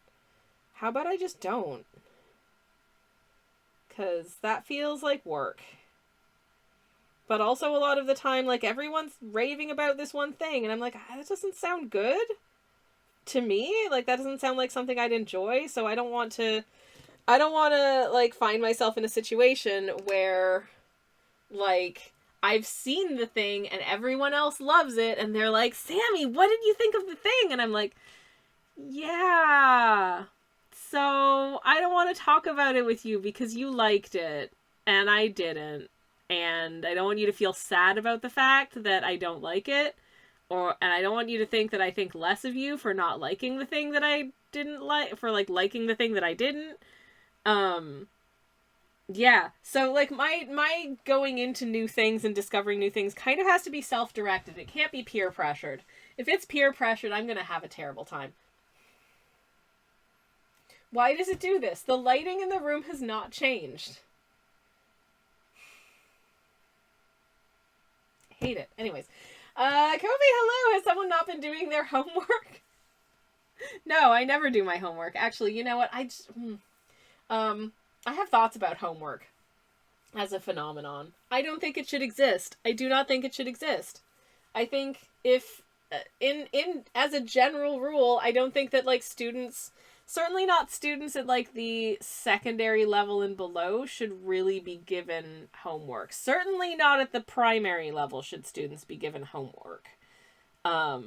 How about I just don't? Because that feels like work. But also a lot of the time, like, everyone's raving about this one thing and I'm like, that doesn't sound good to me. Like, that doesn't sound like something I'd enjoy, so I don't want to like find myself in a situation where, like, I've seen the thing and everyone else loves it and they're like, Sammy, what did you think of the thing? And I'm like, yeah, so I don't want to talk about it with you because you liked it and I didn't, and I don't want you to feel sad about the fact that I don't like it, and I don't want you to think that I think less of you for not liking the thing that I didn't like, for, like, liking the thing that I didn't. Yeah, so, like, my going into new things and discovering new things kind of has to be self-directed. It can't be peer pressured. If it's peer pressured, I'm gonna have a terrible time. Why does it do this? The lighting in the room has not changed. I hate it. Anyways. Kobe, hello! Has someone not been doing their homework? No, I never do my homework. Actually, you know what? I have thoughts about homework as a phenomenon. I don't think it should exist. I do not think it should exist. I think if in as a general rule, I don't think that like students, certainly not students at like the secondary level and below, should really be given homework. Certainly not at the primary level should students be given homework. I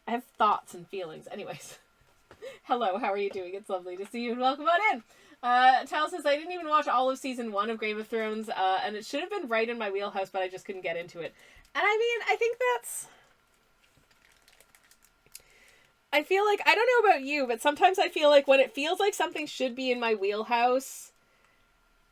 have thoughts and feelings. Anyways, hello, how are you doing? It's lovely to see you and welcome on in. Tal says, I didn't even watch all of season 1 of Game of Thrones, and it should have been right in my wheelhouse, but I just couldn't get into it. And I mean, I think that's... I feel like, I don't know about you, but sometimes I feel like when it feels like something should be in my wheelhouse,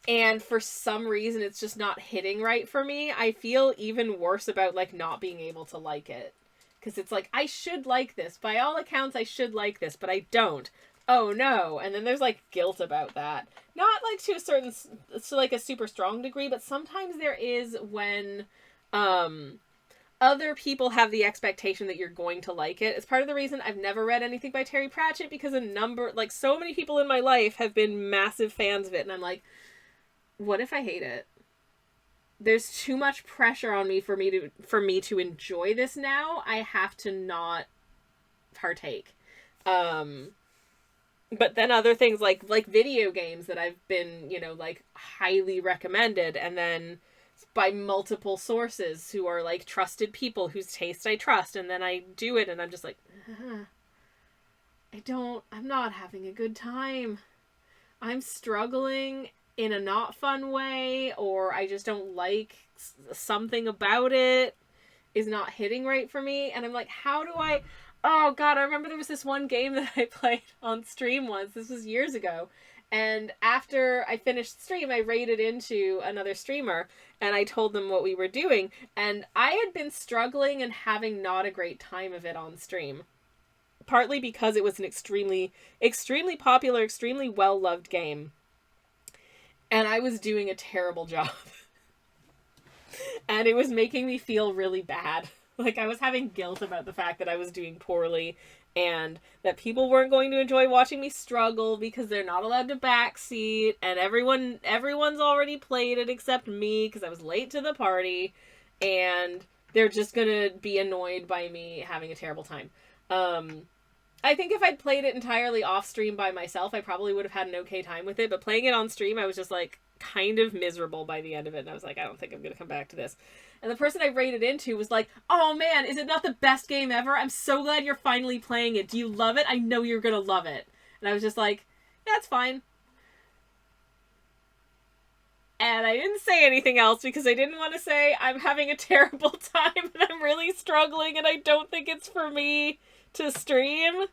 and for some reason it's just not hitting right for me, I feel even worse about, like, not being able to like it. Because it's like, I should like this. By all accounts, I should like this, but I don't. Oh no. And then there's like guilt about that. Not like to a certain, to like a super strong degree, but sometimes there is when other people have the expectation that you're going to like it. It's part of the reason I've never read anything by Terry Pratchett, because so many people in my life have been massive fans of it. And I'm like, what if I hate it? There's too much pressure on me for me to enjoy this now. I have to not partake. But then other things like video games that I've been, like highly recommended, and then by multiple sources who are like trusted people whose taste I trust, and then I do it and I'm just like, I'm not having a good time. I'm struggling in a not fun way, or I just don't like something about it is not hitting right for me. And I'm like, how do I... Oh god, I remember there was this one game that I played on stream once. This was years ago. And after I finished the stream, I raided into another streamer and I told them what we were doing. And I had been struggling and having not a great time of it on stream. Partly because it was an extremely, extremely popular, extremely well-loved game. And I was doing a terrible job. And it was making me feel really bad. Like, I was having guilt about the fact that I was doing poorly, and that people weren't going to enjoy watching me struggle because they're not allowed to backseat, and everyone's already played it except me because I was late to the party, and they're just gonna be annoyed by me having a terrible time. I think if I'd played it entirely off stream by myself, I probably would have had an okay time with it, but playing it on stream, I was just like kind of miserable by the end of it, and I was like, I don't think I'm gonna come back to this. And the person I raided into was like, oh man, is it not the best game ever? I'm so glad you're finally playing it. Do you love it? I know you're gonna love it. And I was just like, yeah, it's fine. And I didn't say anything else because I didn't want to say I'm having a terrible time and I'm really struggling and I don't think it's for me to stream.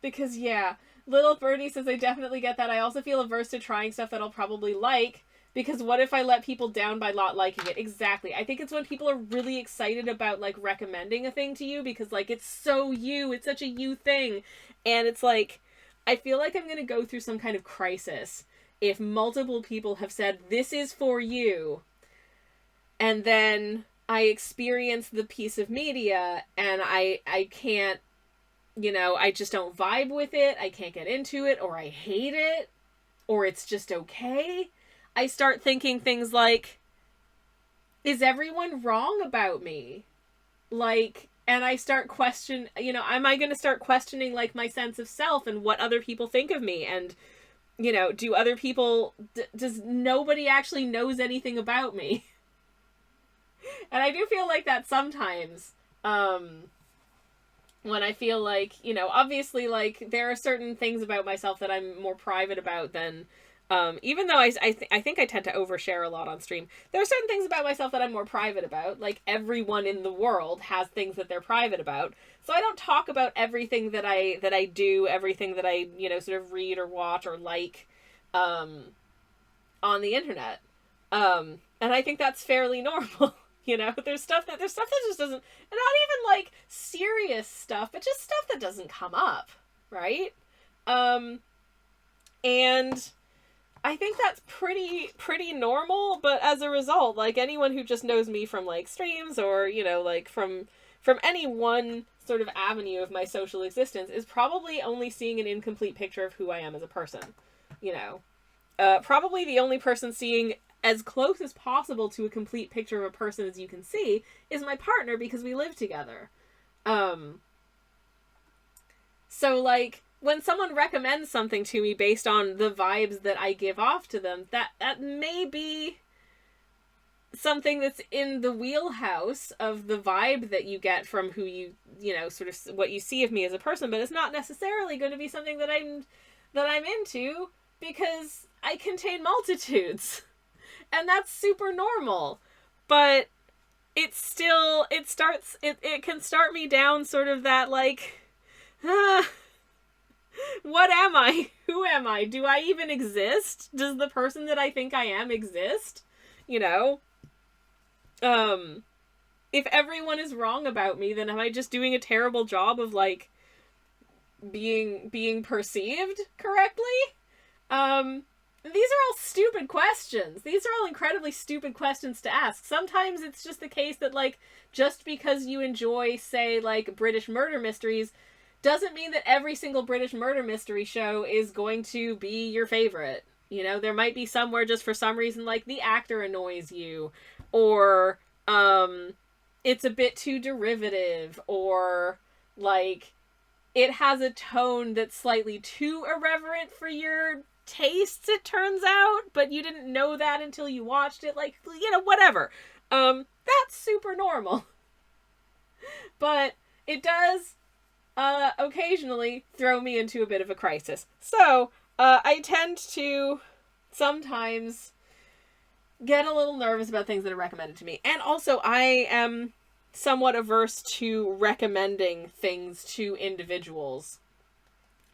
Because yeah, Little Birdie says I definitely get that. I also feel averse to trying stuff that I'll probably like, because what if I let people down by not liking it? Exactly. I think it's when people are really excited about like recommending a thing to you because like it's so you, it's such a you thing. And it's like, I feel like I'm going to go through some kind of crisis if multiple people have said, this is for you, and then I experience the piece of media and I can't, I just don't vibe with it, I can't get into it, or I hate it, or it's just okay. I start thinking things like, is everyone wrong about me? Like, and I start am I going to start questioning like my sense of self and what other people think of me? And, do other people, does nobody actually knows anything about me? And I do feel like that sometimes, when I feel like, obviously, like, there are certain things about myself that I'm more private about than, even though I think I tend to overshare a lot on stream, there are certain things about myself that I'm more private about. Like, everyone in the world has things that they're private about. So I don't talk about everything that I do, everything that I, sort of read or watch or like, on the internet. And I think that's fairly normal. There's stuff that just doesn't, and not even like serious stuff, but just stuff that doesn't come up, right? And I think that's pretty normal, but as a result, like anyone who just knows me from like streams or, you know, like from any one sort of avenue of my social existence is probably only seeing an incomplete picture of who I am as a person. You know, probably the only person seeing as close as possible to a complete picture of a person as you can see is my partner because we live together. Um, so like when someone recommends something to me based on the vibes that I give off to them, that may be something that's in the wheelhouse of the vibe that you get from who you know, sort of what you see of me as a person, but it's not necessarily going to be something that I'm into because I contain multitudes. And that's super normal. But it's still it can start me down sort of that like what am I? Who am I? Do I even exist? Does the person that I think I am exist? You know? If everyone is wrong about me, then am I just doing a terrible job of like being perceived correctly? These are all stupid questions. These are all incredibly stupid questions to ask. Sometimes it's just the case that, like, just because you enjoy, say, like, British murder mysteries, doesn't mean that every single British murder mystery show is going to be your favorite. You know, there might be somewhere just for some reason, like, the actor annoys you, or, it's a bit too derivative, or, like, it has a tone that's slightly too irreverent for your tastes, it turns out, but you didn't know that until you watched it. Like, you know, whatever. That's super normal. But it does occasionally throw me into a bit of a crisis. So, I tend to sometimes get a little nervous about things that are recommended to me. And also, I am somewhat averse to recommending things to individuals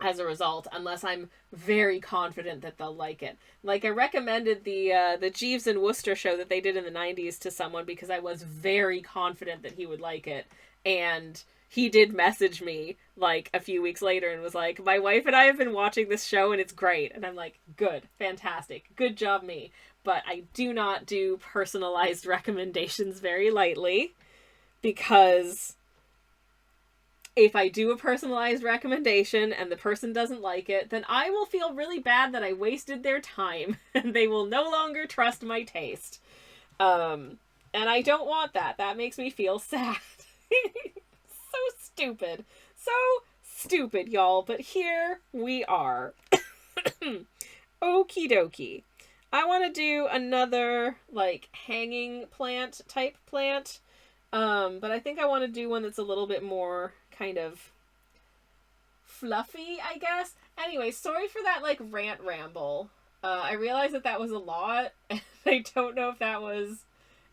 as a result, unless I'm very confident that they'll like it. Like, I recommended the Jeeves and Wooster show that they did in the 90s to someone because I was very confident that he would like it. And he did message me, like, a few weeks later and was like, my wife and I have been watching this show and it's great. And I'm like, good, fantastic, good job me. But I do not do personalized recommendations very lightly, because if I do a personalized recommendation and the person doesn't like it, then I will feel really bad that I wasted their time and they will no longer trust my taste. And I don't want that. That makes me feel sad. So stupid. So stupid, y'all. But here we are. Okie dokie. I want to do another, like, hanging plant type plant. But I think I want to do one that's a little bit more kind of fluffy, I guess. Anyway, sorry for that, like, rant ramble. I realized that was a lot, and I don't know if that was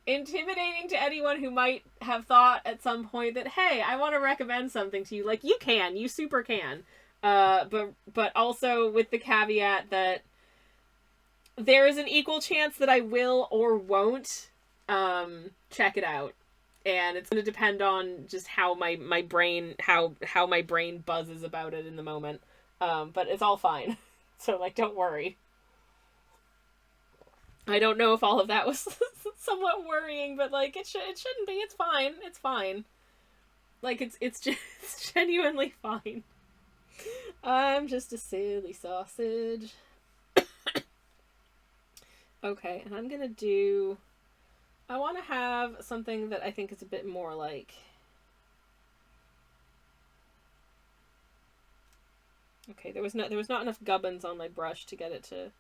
intimidating to anyone who might have thought at some point that, hey, I want to recommend something to you. Like, you can. You super can. But also with the caveat that there is an equal chance that I will or won't check it out. And it's going to depend on just how my brain, how my brain buzzes about it in the moment. But it's all fine. So, like, don't worry. I don't know if all of that was somewhat worrying, but, like, it shouldn't be. It's fine. It's fine. Like, it's genuinely fine. I'm just a silly sausage. Okay, and I'm gonna do... I want to have something that I think is a bit more like... Okay, there was not enough gubbins on my brush to get it to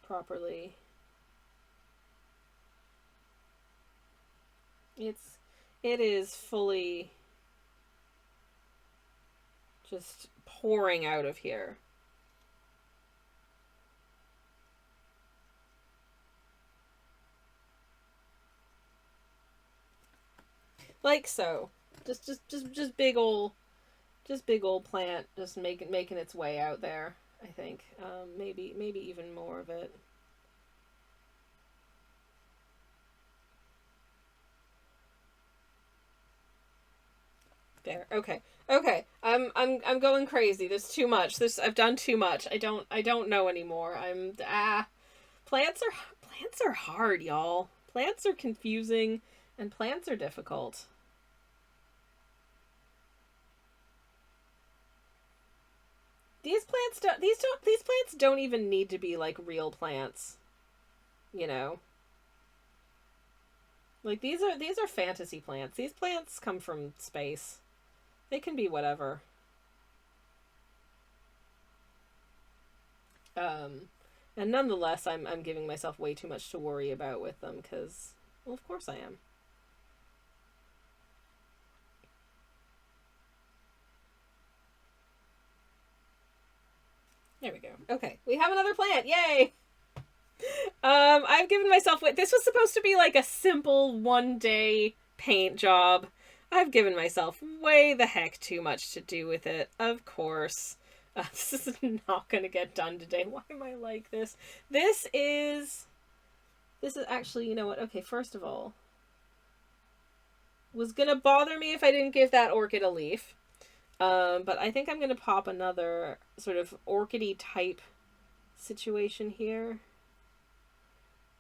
properly... It is fully just pouring out of here. Like so. Just big ol' plant, just making its way out there, I think. Maybe even more of it. There. Okay. Okay, I'm going crazy. There's too much. I've done too much. I don't know anymore. Plants are hard, y'all. Plants are confusing and plants are difficult. These plants don't even need to be like real plants, you know. Like these are fantasy plants. These plants come from space. They can be whatever. Um and nonetheless I'm giving myself way too much to worry about with them cuz well, of course I am. There we go. Okay, we have another plant. Yay! I've given myself. This was supposed to be like a simple 1 day paint job. I've given myself way the heck too much to do with it. Of course, this is not gonna get done today. Why am I like this? This is. This is actually. You know what? Okay, first of all, was gonna bother me if I didn't give that orchid a leaf. But I think I'm gonna pop another sort of orchidy type situation here.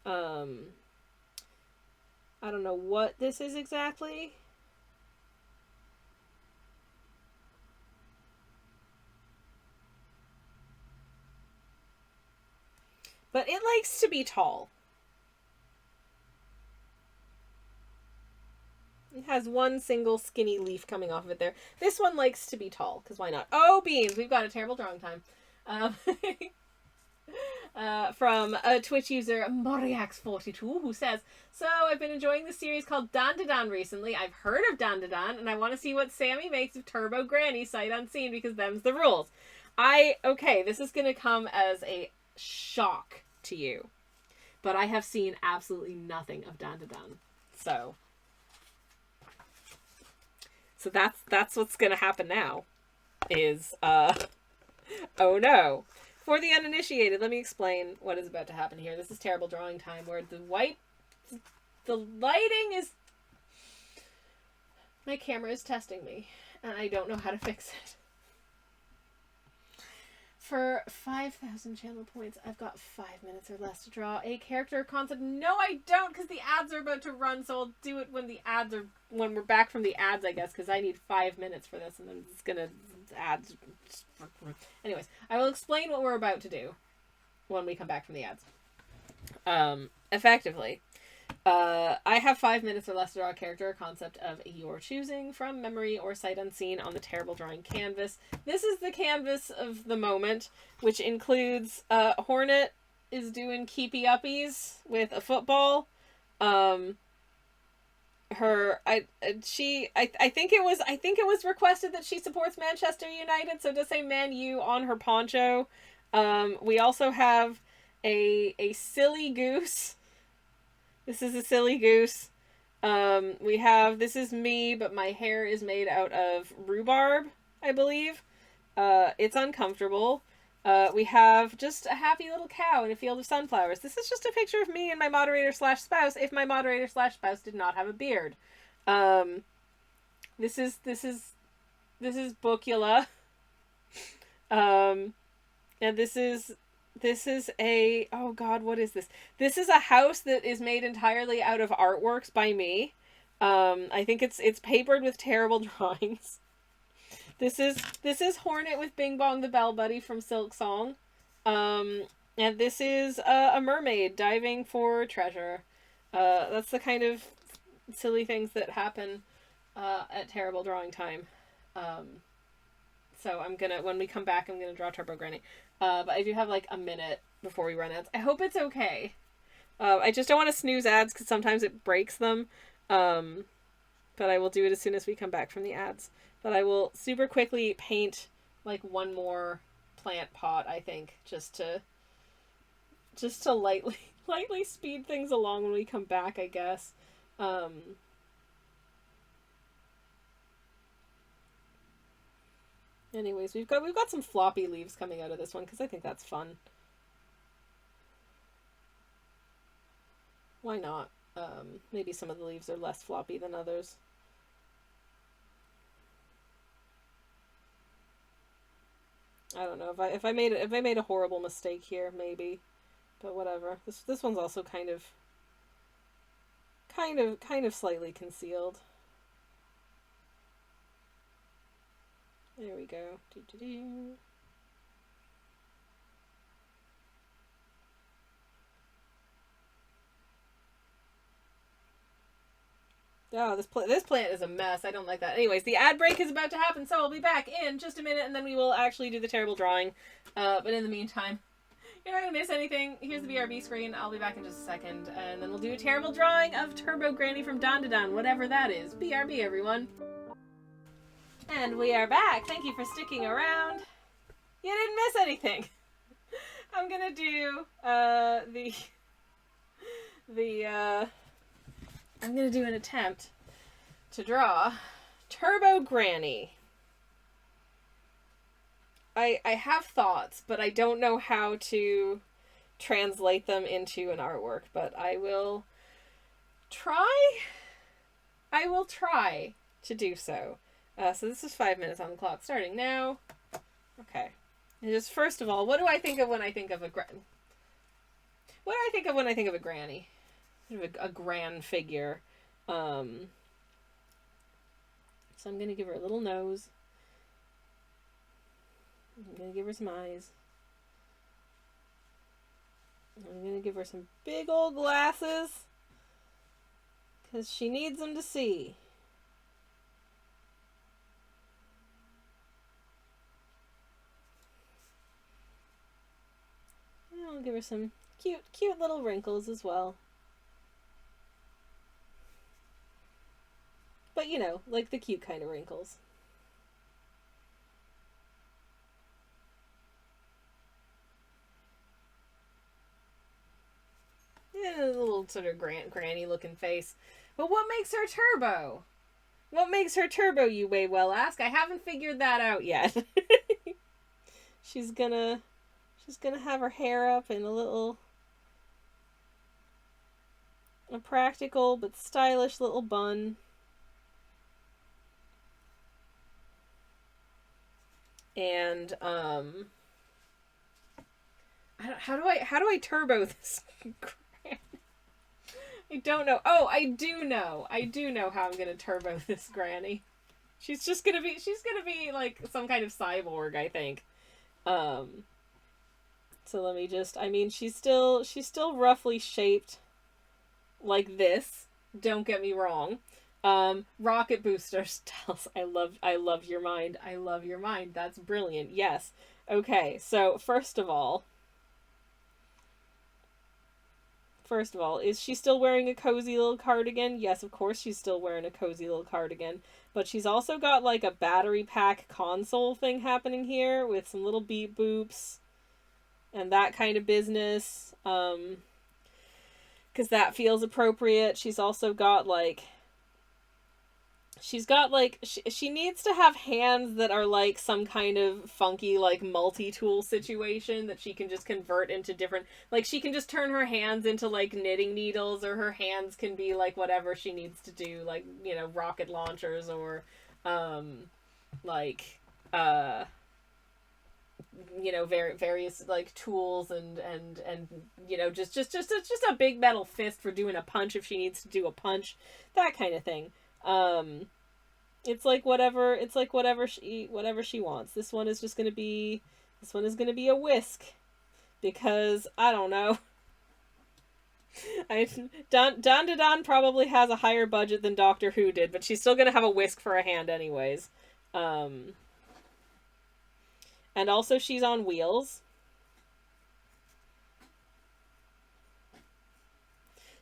Um, I don't know what this is exactly. But it likes to be tall. It has one single skinny leaf coming off of it there. This one likes to be tall, because why not? Oh, beans! We've got a terrible drawing time. Um, from a Twitch user, Moriax42, who says, so I've been enjoying the series called Dandadan recently. I've heard of Dandadan, and I want to see what Sammy makes of Turbo Granny sight unseen, because them's the rules. Okay, this is going to come as a shock to you. But I have seen absolutely nothing of Dandadan. So that's what's gonna happen now. Is oh no. For the uninitiated, let me explain what is about to happen here. This is terrible drawing time where the lighting is my camera is testing me and I don't know how to fix it. For 5,000 channel points, I've got 5 minutes or less to draw a character concept. No, I don't, because the ads are about to run, so I'll do it when we're back from the ads, I guess, because I need 5 minutes for this, and then it's gonna ads. Anyways, I will explain what we're about to do when we come back from the ads. Effectively, I have 5 minutes or less to draw a character or concept of your choosing from memory or sight unseen on the terrible drawing canvas. This is the canvas of the moment, which includes Hornet is doing keepy uppies with a football. I think it was requested that she supports Manchester United, so it does say Man U on her poncho. We also have a silly goose. This is a silly goose. This is me, but my hair is made out of rhubarb, I believe. It's uncomfortable. We have just a happy little cow in a field of sunflowers. This is just a picture of me and my moderator / spouse if my moderator / spouse did not have a beard. This is Bocula. And this is a, oh god, what is this? This is a house that is made entirely out of artworks by me. I think it's papered with terrible drawings. This is Hornet with Bing Bong the Bell Buddy from Silk Song. And this is a mermaid diving for treasure. That's the kind of silly things that happen at terrible drawing time. So when we come back, I'm gonna draw Turbo Granny. But I do have like a minute before we run ads. I hope it's okay. I just don't want to snooze ads because sometimes it breaks them. But I will do it as soon as we come back from the ads. But I will super quickly paint like one more plant pot, I think, just to lightly speed things along when we come back, I guess. Anyways, we've got some floppy leaves coming out of this one because I think that's fun. Why not? Maybe some of the leaves are less floppy than others. I don't know if I made a horrible mistake here, maybe, but whatever. This one's also kind of slightly concealed. There we go. Doo-doo-doo. Oh, this plant is a mess. I don't like that. Anyways, the ad break is about to happen, so I'll be back in just a minute, and then we will actually do the terrible drawing. But in the meantime, you're not gonna miss anything. Here's the BRB screen. I'll be back in just a second, and then we'll do a terrible drawing of Turbo Granny from Don to Don, whatever that is. BRB, everyone. And we are back. Thank you for sticking around. You didn't miss anything. I'm gonna do I'm gonna do an attempt to draw Turbo Granny. I have thoughts, but I don't know how to translate them into an artwork, but I will try to do so. So this is 5 minutes on the clock, starting now. Okay. And just first of all, what do I think of when I think of a granny? Sort of a grand figure. So I'm gonna give her a little nose. I'm gonna give her some eyes. I'm gonna give her some big old glasses, because she needs them to see. And I'll give her some cute little wrinkles as well. But you know, like the cute kind of wrinkles. Yeah, a little sort of granny looking face. But what makes her Turbo? What makes her Turbo, you may well ask? I haven't figured that out yet. She's gonna have her hair up in a practical but stylish little bun. And how do I turbo this? I don't know. Oh, I do know how I'm gonna turbo this granny. She's gonna be like some kind of cyborg, I think. So let me just, I mean, she's still roughly shaped like this. Don't get me wrong. Rocket boosters tells, I love your mind. I love your mind. That's brilliant. Yes. Okay. So first of all, is she still wearing a cozy little cardigan? Yes, of course she's still wearing a cozy little cardigan. But she's also got like a battery pack console thing happening here with some little beep boops and that kind of business. Because that feels appropriate. She's also got like, she needs to have hands that are like some kind of funky like multi-tool situation that she can just convert into different, like she can just turn her hands into like knitting needles, or her hands can be like whatever she needs to do, like, you know, rocket launchers, or you know, various like tools and you know, just a big metal fist for doing a punch if she needs to do a punch, that kind of thing. It's like whatever she wants. This one is gonna be a whisk, because I don't know. Don probably has a higher budget than Doctor Who did, but she's still gonna have a whisk for a hand anyways. And also she's on wheels.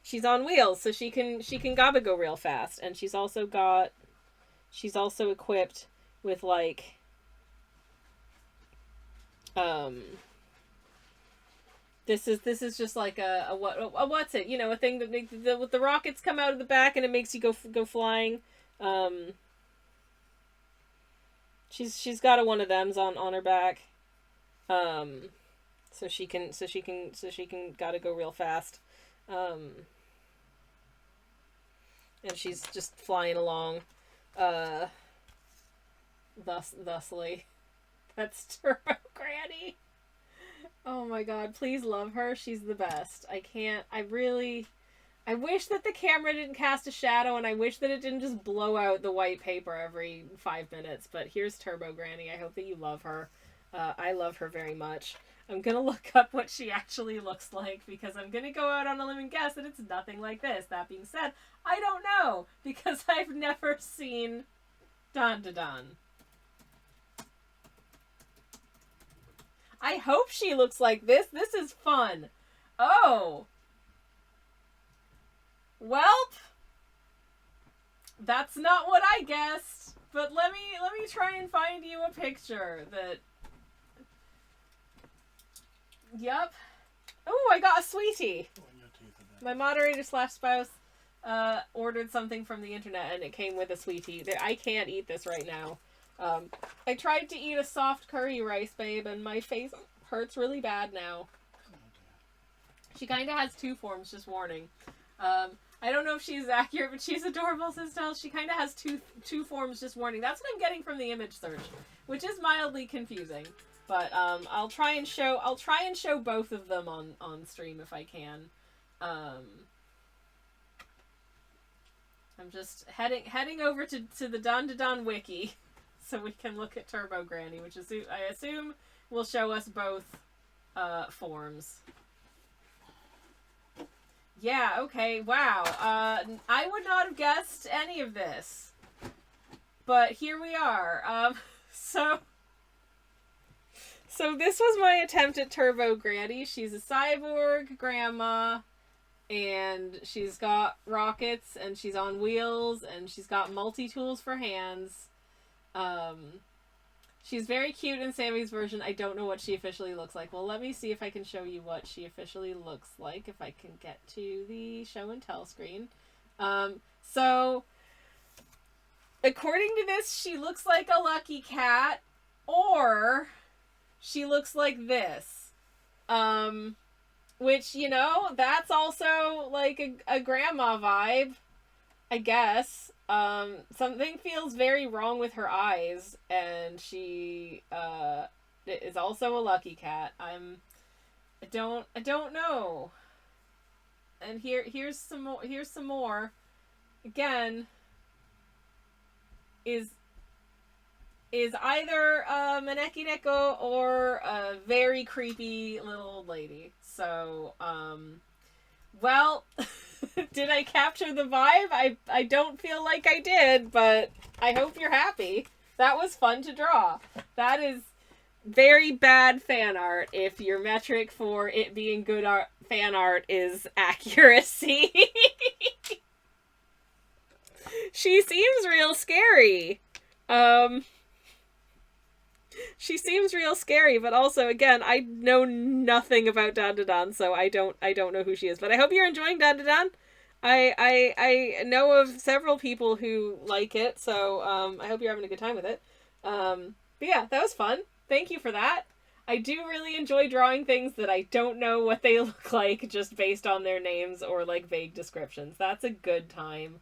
She's on wheels, so she can gotta go real fast, and she's also equipped with like this is just like a what's it, you know, a thing that makes the rockets come out of the back and it makes you go flying. She's got one of them's on her back, so she can gotta go real fast. And she's just flying along, thusly. That's Turbo Granny. Oh my god, please love her. She's the best. I wish that the camera didn't cast a shadow, and I wish that it didn't just blow out the white paper every 5 minutes, but here's Turbo Granny. I hope that you love her. I love her very much. I'm gonna look up what she actually looks like, because I'm gonna go out on a limb and guess that it's nothing like this. That being said, I don't know, because I've never seen Dun Da Dun. I hope she looks like this. This is fun. Oh. Welp. That's not what I guessed. But let me try and find you a picture that... Yep. Oh, I got a sweetie. My moderator slash spouse ordered something from the internet and it came with a sweetie. I can't eat this right now. I tried to eat a soft curry rice, babe, and my face hurts really bad now. She kind of has 2 forms, just warning. I don't know if she's accurate, but she's adorable, Sistel. She kind of has two forms, just warning. That's what I'm getting from the image search, which is mildly confusing. But I'll try and show both of them on stream if I can. I'm just heading over to the Dun Da Dun wiki so we can look at Turbo Granny, which is, I assume will show us both forms. Yeah, okay, wow. I would not have guessed any of this. But here we are. So this was my attempt at Turbo Granny. She's a cyborg grandma, and she's got rockets, and she's on wheels, and she's got multi-tools for hands. She's very cute in Sammy's version. I don't know what she officially looks like. Well, let me see if I can show you what she officially looks like, if I can get to the show and tell screen. So, according to this, she looks like a lucky cat, or she looks like this. Which, you know, that's also like a grandma vibe, I guess. Something feels very wrong with her eyes, and she is also a lucky cat. I don't know. And here's some more. Again, is either Maneki Neko or a very creepy little old lady. So, well, did I capture the vibe? I don't feel like I did, but I hope you're happy. That was fun to draw. That is very bad fan art if your metric for it being good fan art is accuracy. She seems real scary. She seems real scary, but also, again, I know nothing about Dun Da Dun, so I don't know who she is. But I hope you're enjoying Dun Da Dun. I know of several people who like it, so I hope you're having a good time with it. But yeah, that was fun. Thank you for that. I do really enjoy drawing things that I don't know what they look like just based on their names or like vague descriptions. That's a good time.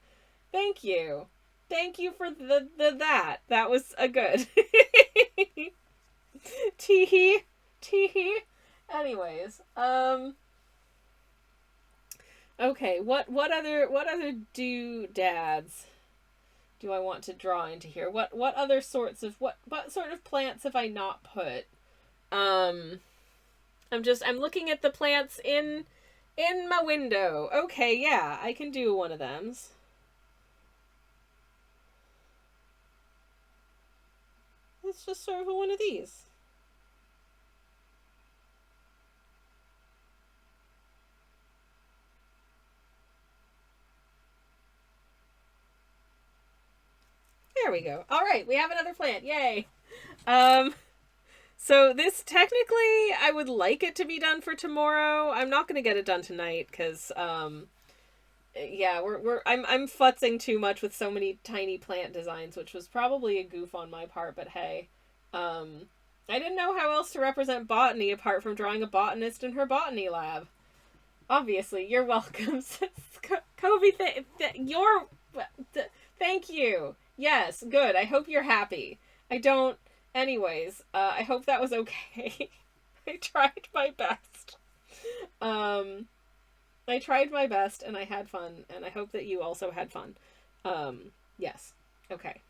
Thank you. Thank you for that. That was a good. Teehee. Teehee. Anyways, okay, what other doodads do I want to draw into here? What other sorts of what sort of plants have I not put? I'm looking at the plants in my window. Okay, yeah, I can do one of them. Let's just start with one of these. There we go. All right, we have another plant. Yay. So this technically I would like it to be done for tomorrow. I'm not going to get it done tonight cuz yeah, I'm futzing too much with so many tiny plant designs, which was probably a goof on my part, but hey. I didn't know how else to represent botany apart from drawing a botanist in her botany lab. Obviously, you're welcome. Kobe, thank you. Yes, good. I hope you're happy. I don't Anyways, I hope that was okay. I tried my best. Um, I tried my best and I had fun, and I hope that you also had fun. Yes. Okay.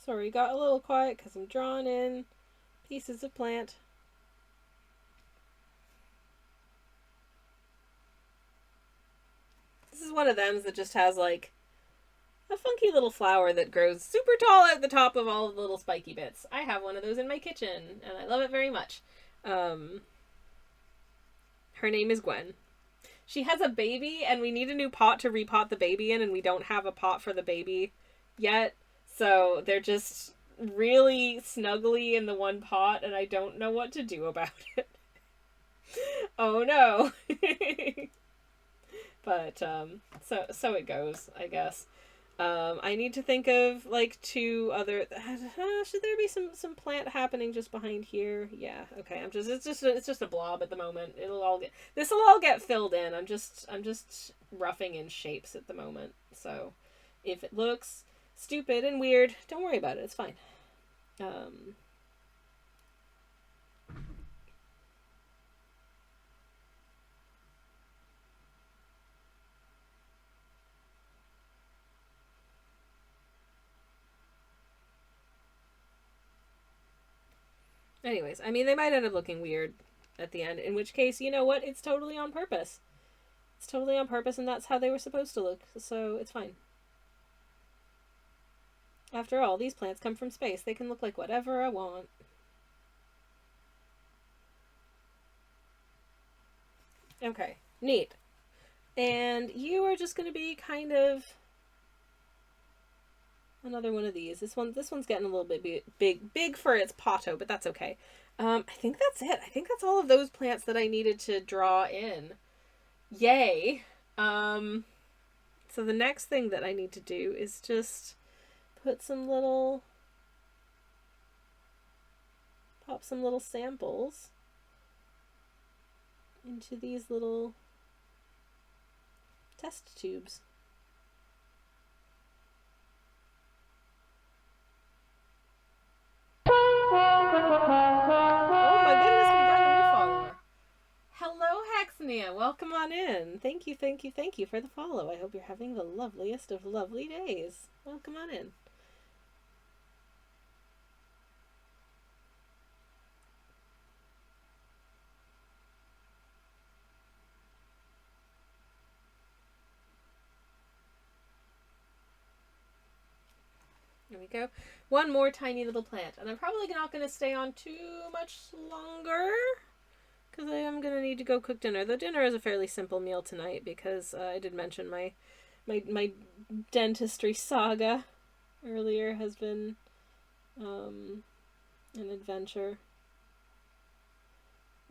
Sorry, got a little quiet because I'm drawing in pieces of plant. This is one of them that just has like a funky little flower that grows super tall at the top of all of the little spiky bits. I have one of those in my kitchen, and I love it very much. Um, Her name is Gwen. She has a baby, and we need a new pot to repot the baby in, and we don't have a pot for the baby yet. So they're just really snuggly in the one pot, and I don't know what to do about it. Oh no. But so it goes, I guess. I need to think of like two other. Should there be some plant happening just behind here? Yeah. Okay. It's just a blob at the moment. This will all get filled in. I'm just roughing in shapes at the moment. So if it looks stupid and weird, don't worry about it. It's fine. Um, Anyways, I mean, they might end up looking weird at the end, in which case, you know what? It's totally on purpose. It's totally on purpose, and that's how they were supposed to look, so it's fine. After all, these plants come from space. They can look like whatever I want. Okay, neat. And you are just going to be kind of another one of these. This one's getting a little bit big for its potto, but that's okay. I think that's it. I think that's all of those plants that I needed to draw in. Yay. So the next thing that I need to do is just put pop some little samples into these little test tubes. Oh my goodness, we got a new follower. Hello, Hexnia. Welcome on in. Thank you, thank you, thank you for the follow. I hope you're having the loveliest of lovely days. Welcome on in. There we go. One more tiny little plant. And I'm probably not going to stay on too much longer because I am going to need to go cook dinner. The dinner is a fairly simple meal tonight because I did mention my dentistry saga earlier has been an adventure.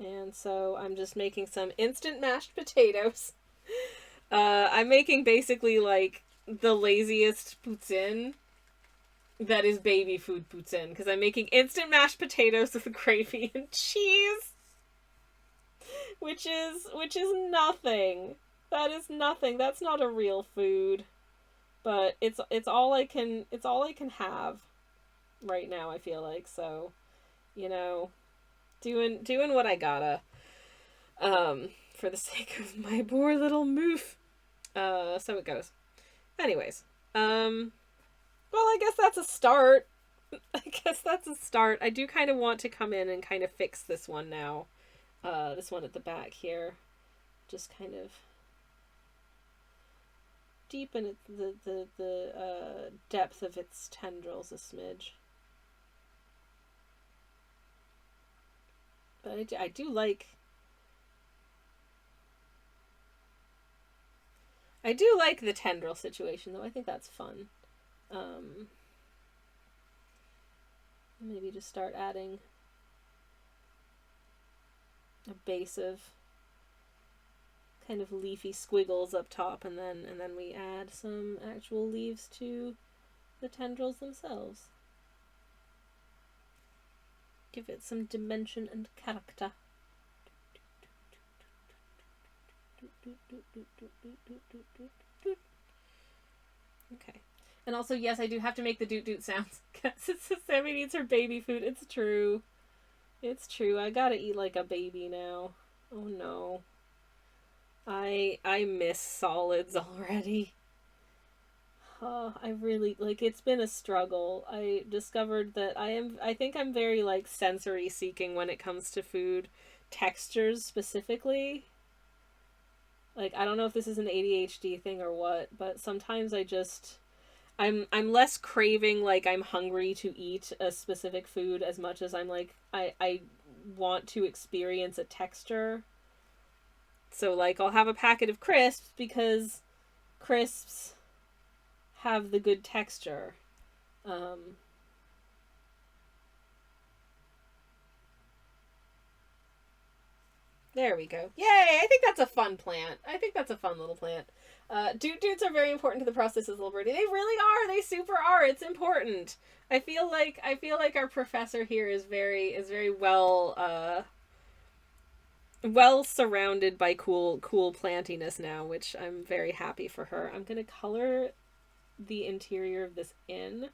And so I'm just making some instant mashed potatoes. I'm making basically like the laziest poutine that is baby food poutine because I'm making instant mashed potatoes with gravy and cheese, which is nothing. That is nothing. That's not a real food, but it's all I can have right now. I feel like so, you know, doing what I gotta, for the sake of my poor little moof. So it goes. Anyways, well, I guess that's a start. I do kind of want to come in and kind of fix this one now. This one at the back here. Just kind of deepen the depth of its tendrils a smidge. But I do like the tendril situation, though. I think that's fun. Maybe just start adding a base of kind of leafy squiggles up top, and then we add some actual leaves to the tendrils themselves. Give it some dimension and character. Okay. And also, yes, I do have to make the doot doot sounds. Sammy needs her baby food. It's true. It's true. I gotta eat like a baby now. Oh no. I miss solids already. Oh, I really, like, it's been a struggle. I discovered that I think I'm very, like, sensory seeking when it comes to food textures specifically. Like, I don't know if this is an ADHD thing or what, but sometimes I'm less craving, like, I'm hungry to eat a specific food as much as I'm like, I want to experience a texture. So, like, I'll have a packet of crisps because crisps have the good texture. There we go. Yay! I think that's a fun plant. I think that's a fun little plant. Doot doots are very important to the process, little birdie. They really are. They super are. It's important. I feel like our professor here is very well well surrounded by cool plantiness now, which I'm very happy for her. I'm gonna color the interior of this in.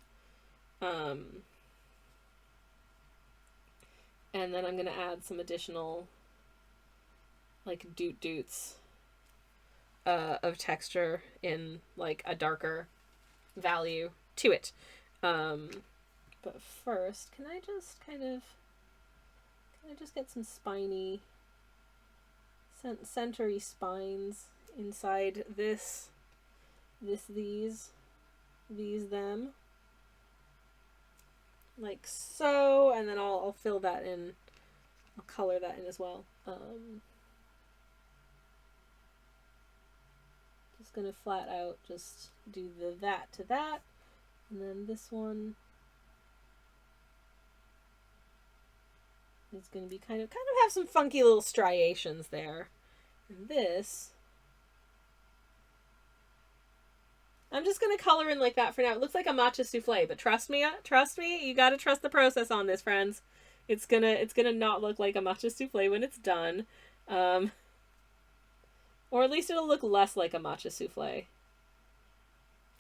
And then I'm gonna add some additional, like, doot doots of texture in, like, a darker value to it. But first, can I just get some spiny, centery spines inside these, them, like so, and then I'll fill that in. I'll color that in as well. Just gonna flat out just do that to that, and then this one is gonna be kind of have some funky little striations there. And this, I'm just gonna color in like that for now. It looks like a matcha souffle, but trust me, you gotta trust the process on this, friends. It's gonna not look like a matcha souffle when it's done. Or at least it'll look less like a matcha souffle.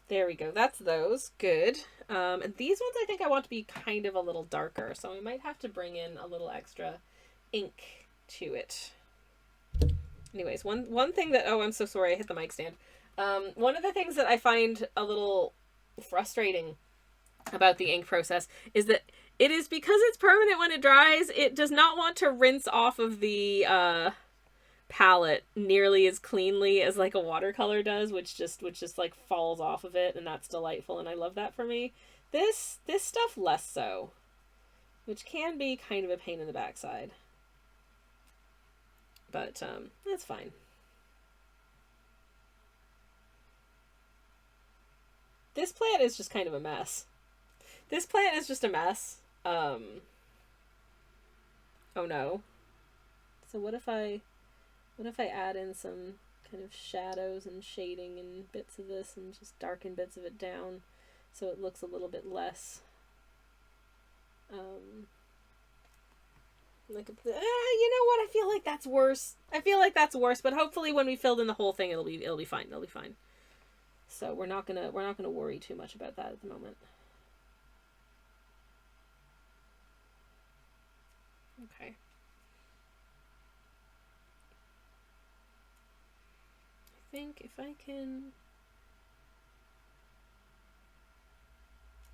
There we go. That's those. Good. And these ones I think I want to be kind of a little darker, so I might have to bring in a little extra ink to it. Anyways, one thing that, oh, I'm so sorry, I hit the mic stand. One of the things that I find a little frustrating about the ink process is that it is, because it's permanent when it dries, it does not want to rinse off of the palette nearly as cleanly as like a watercolor does, which just like falls off of it, and that's delightful, and I love that for me. This stuff less so, which can be kind of a pain in the backside, but that's fine. This plant is just kind of a mess. This plant is just a mess. Oh no. So what if I add in some kind of shadows and shading and bits of this and just darken bits of it down so it looks a little bit less like, you know what, I feel like that's worse. But hopefully when we filled in the whole thing it'll be fine. It'll be fine. So we're not gonna worry too much about that at the moment. Okay. I think if I can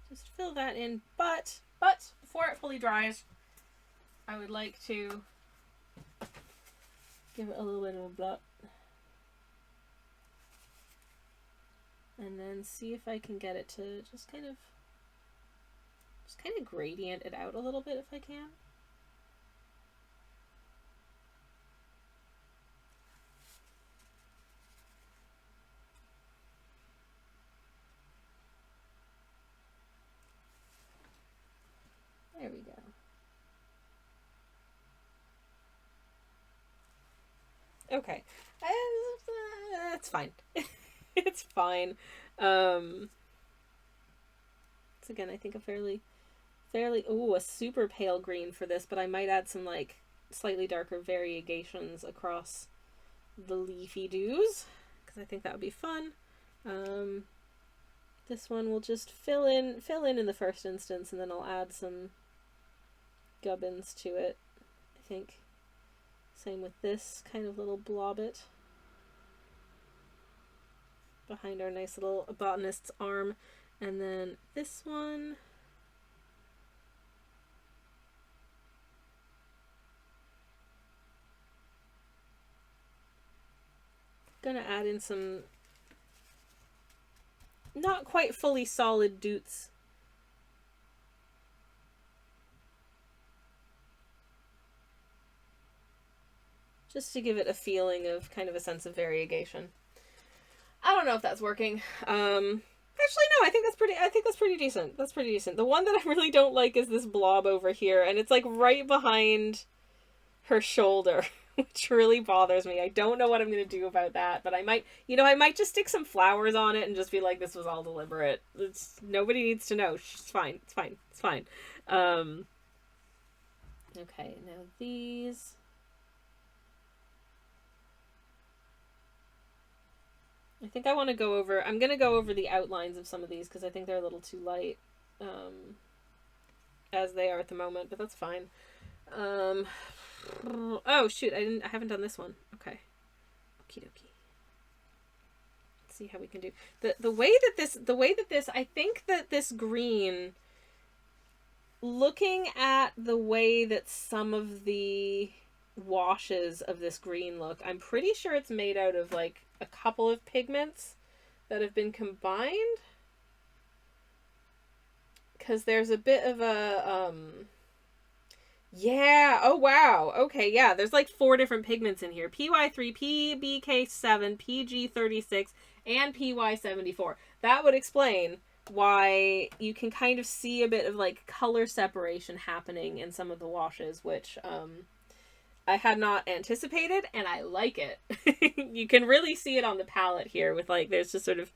just fill that in, but before it fully dries, I would like to give it a little bit of a blot. And then see if I can get it to just kind of gradient it out a little bit if I can. There we go. Okay. It's fine. It's fine. It's again, I think a fairly, ooh, a super pale green for this, but I might add some like slightly darker variegations across the leafy dews because I think that would be fun. This one will just fill in the first instance, and then I'll add some gubbins to it, I think. Same with this kind of little blobbit behind our nice little botanist's arm. And then this one, gonna add in some not quite fully solid doots. Just to give it a feeling of kind of a sense of variegation. I don't know if that's working. Actually, no, I think that's pretty decent. That's pretty decent. The one that I really don't like is this blob over here, and it's like right behind her shoulder, which really bothers me. I don't know what I'm going to do about that, but I might just stick some flowers on it and just be like, this was all deliberate. Nobody needs to know. It's fine. It's fine. It's fine. Okay, now these. I think I want to go over, I'm going to go over the outlines of some of these because I think they're a little too light as they are at the moment, but that's fine. Oh shoot, I haven't done this one. Okay. Okie dokie. Let's see how we can do. The way that this, I think that this green, looking at the way that some of the washes of this green look, I'm pretty sure it's made out of like a couple of pigments that have been combined, because there's a bit of a yeah, oh wow, okay, yeah, there's like 4 different pigments in here: PY3, PBK7, PG36, and PY74. That would explain why you can kind of see a bit of like color separation happening in some of the washes, which I had not anticipated, and I like it. You can really see it on the palette here with like, there's just sort of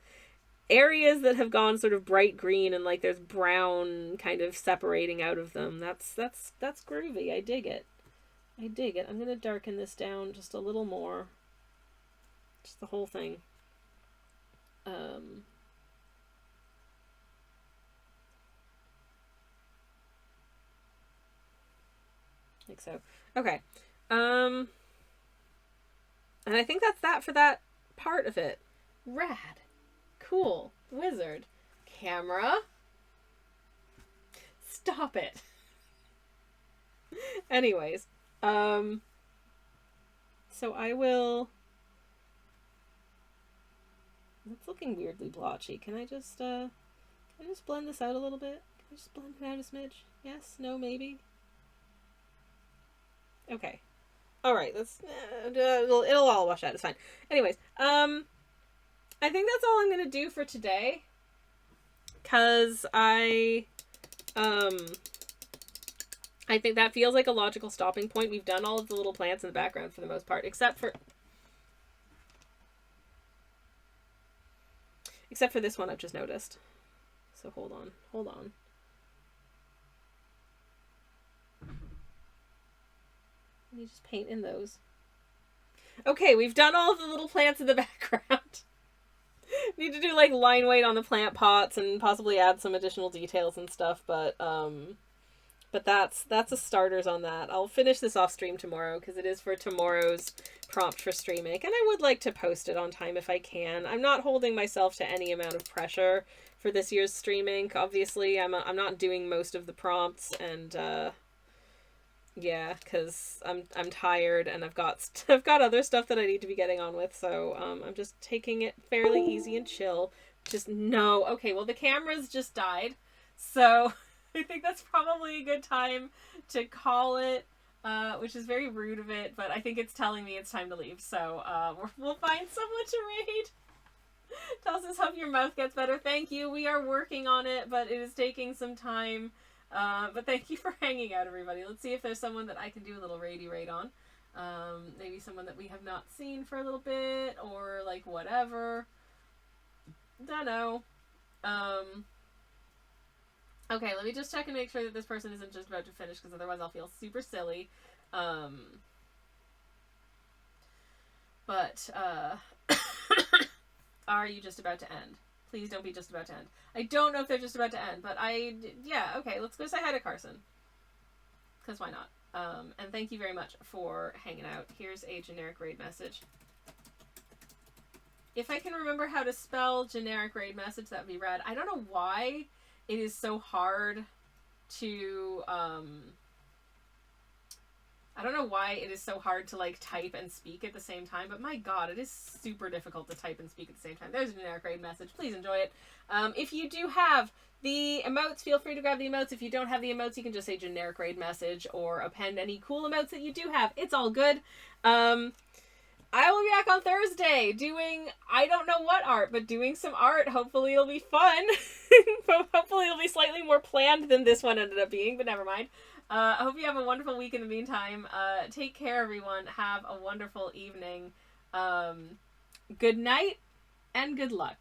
areas that have gone sort of bright green, and like there's brown kind of separating out of them. That's groovy. I dig it. I dig it. I'm going to darken this down just a little more. Just the whole thing. Like so. Okay. And I think that's that for that part of it. Rad. Cool. Wizard. Camera. Stop it. Anyways. So I will... It's looking weirdly blotchy. Can I just blend this out a little bit? Can I just blend it out a smidge? Yes? No? Maybe? Okay. Alright, let's... it'll all wash out. It's fine. Anyways, I think that's all I'm going to do for today. Because I think that feels like a logical stopping point. We've done all of the little plants in the background for the most part, except for this one I've just noticed. So hold on. Let me just paint in those. Okay, we've done all of the little plants in the background. Need to do like line weight on the plant pots and possibly add some additional details and stuff, but that's a starters on that. I'll finish this off stream tomorrow because it is for tomorrow's prompt for Streamink, and I would like to post it on time if I can. I'm not holding myself to any amount of pressure for this year's Streamink. Obviously, I'm not doing most of the prompts, and yeah, because I'm tired and I've got other stuff that I need to be getting on with, so I'm just taking it fairly easy and chill. Just no. Okay, well the camera's just died, so I think that's probably a good time to call it, which is very rude of it, but I think it's telling me it's time to leave, so we'll find someone to raid. Tells us, hope your mouth gets better. Thank you. We are working on it, but it is taking some time. But thank you for hanging out, everybody. Let's see if there's someone that I can do a little raidy raid on. Maybe someone that we have not seen for a little bit, or like whatever. Don't know. Okay, let me just check and make sure that this person isn't just about to finish, because otherwise I'll feel super silly. But are you just about to end? Please don't be just about to end. I don't know if they're just about to end, but yeah, okay, let's go say hi to Carson. Because why not? And thank you very much for hanging out. Here's a generic raid message. If I can remember how to spell generic raid message, that would be rad. I don't know why it is so hard to, I don't know why it is so hard to, like, type and speak at the same time, but my god, it is super difficult to type and speak at the same time. There's a generic raid message. Please enjoy it. If you do have the emotes, feel free to grab the emotes. If you don't have the emotes, you can just say generic raid message or append any cool emotes that you do have. It's all good. I will be back on Thursday doing, I don't know what art, but doing some art. Hopefully it'll be fun. Hopefully it'll be slightly more planned than this one ended up being, but never mind. I hope you have a wonderful week in the meantime. Take care, everyone. Have a wonderful evening. Good night and good luck.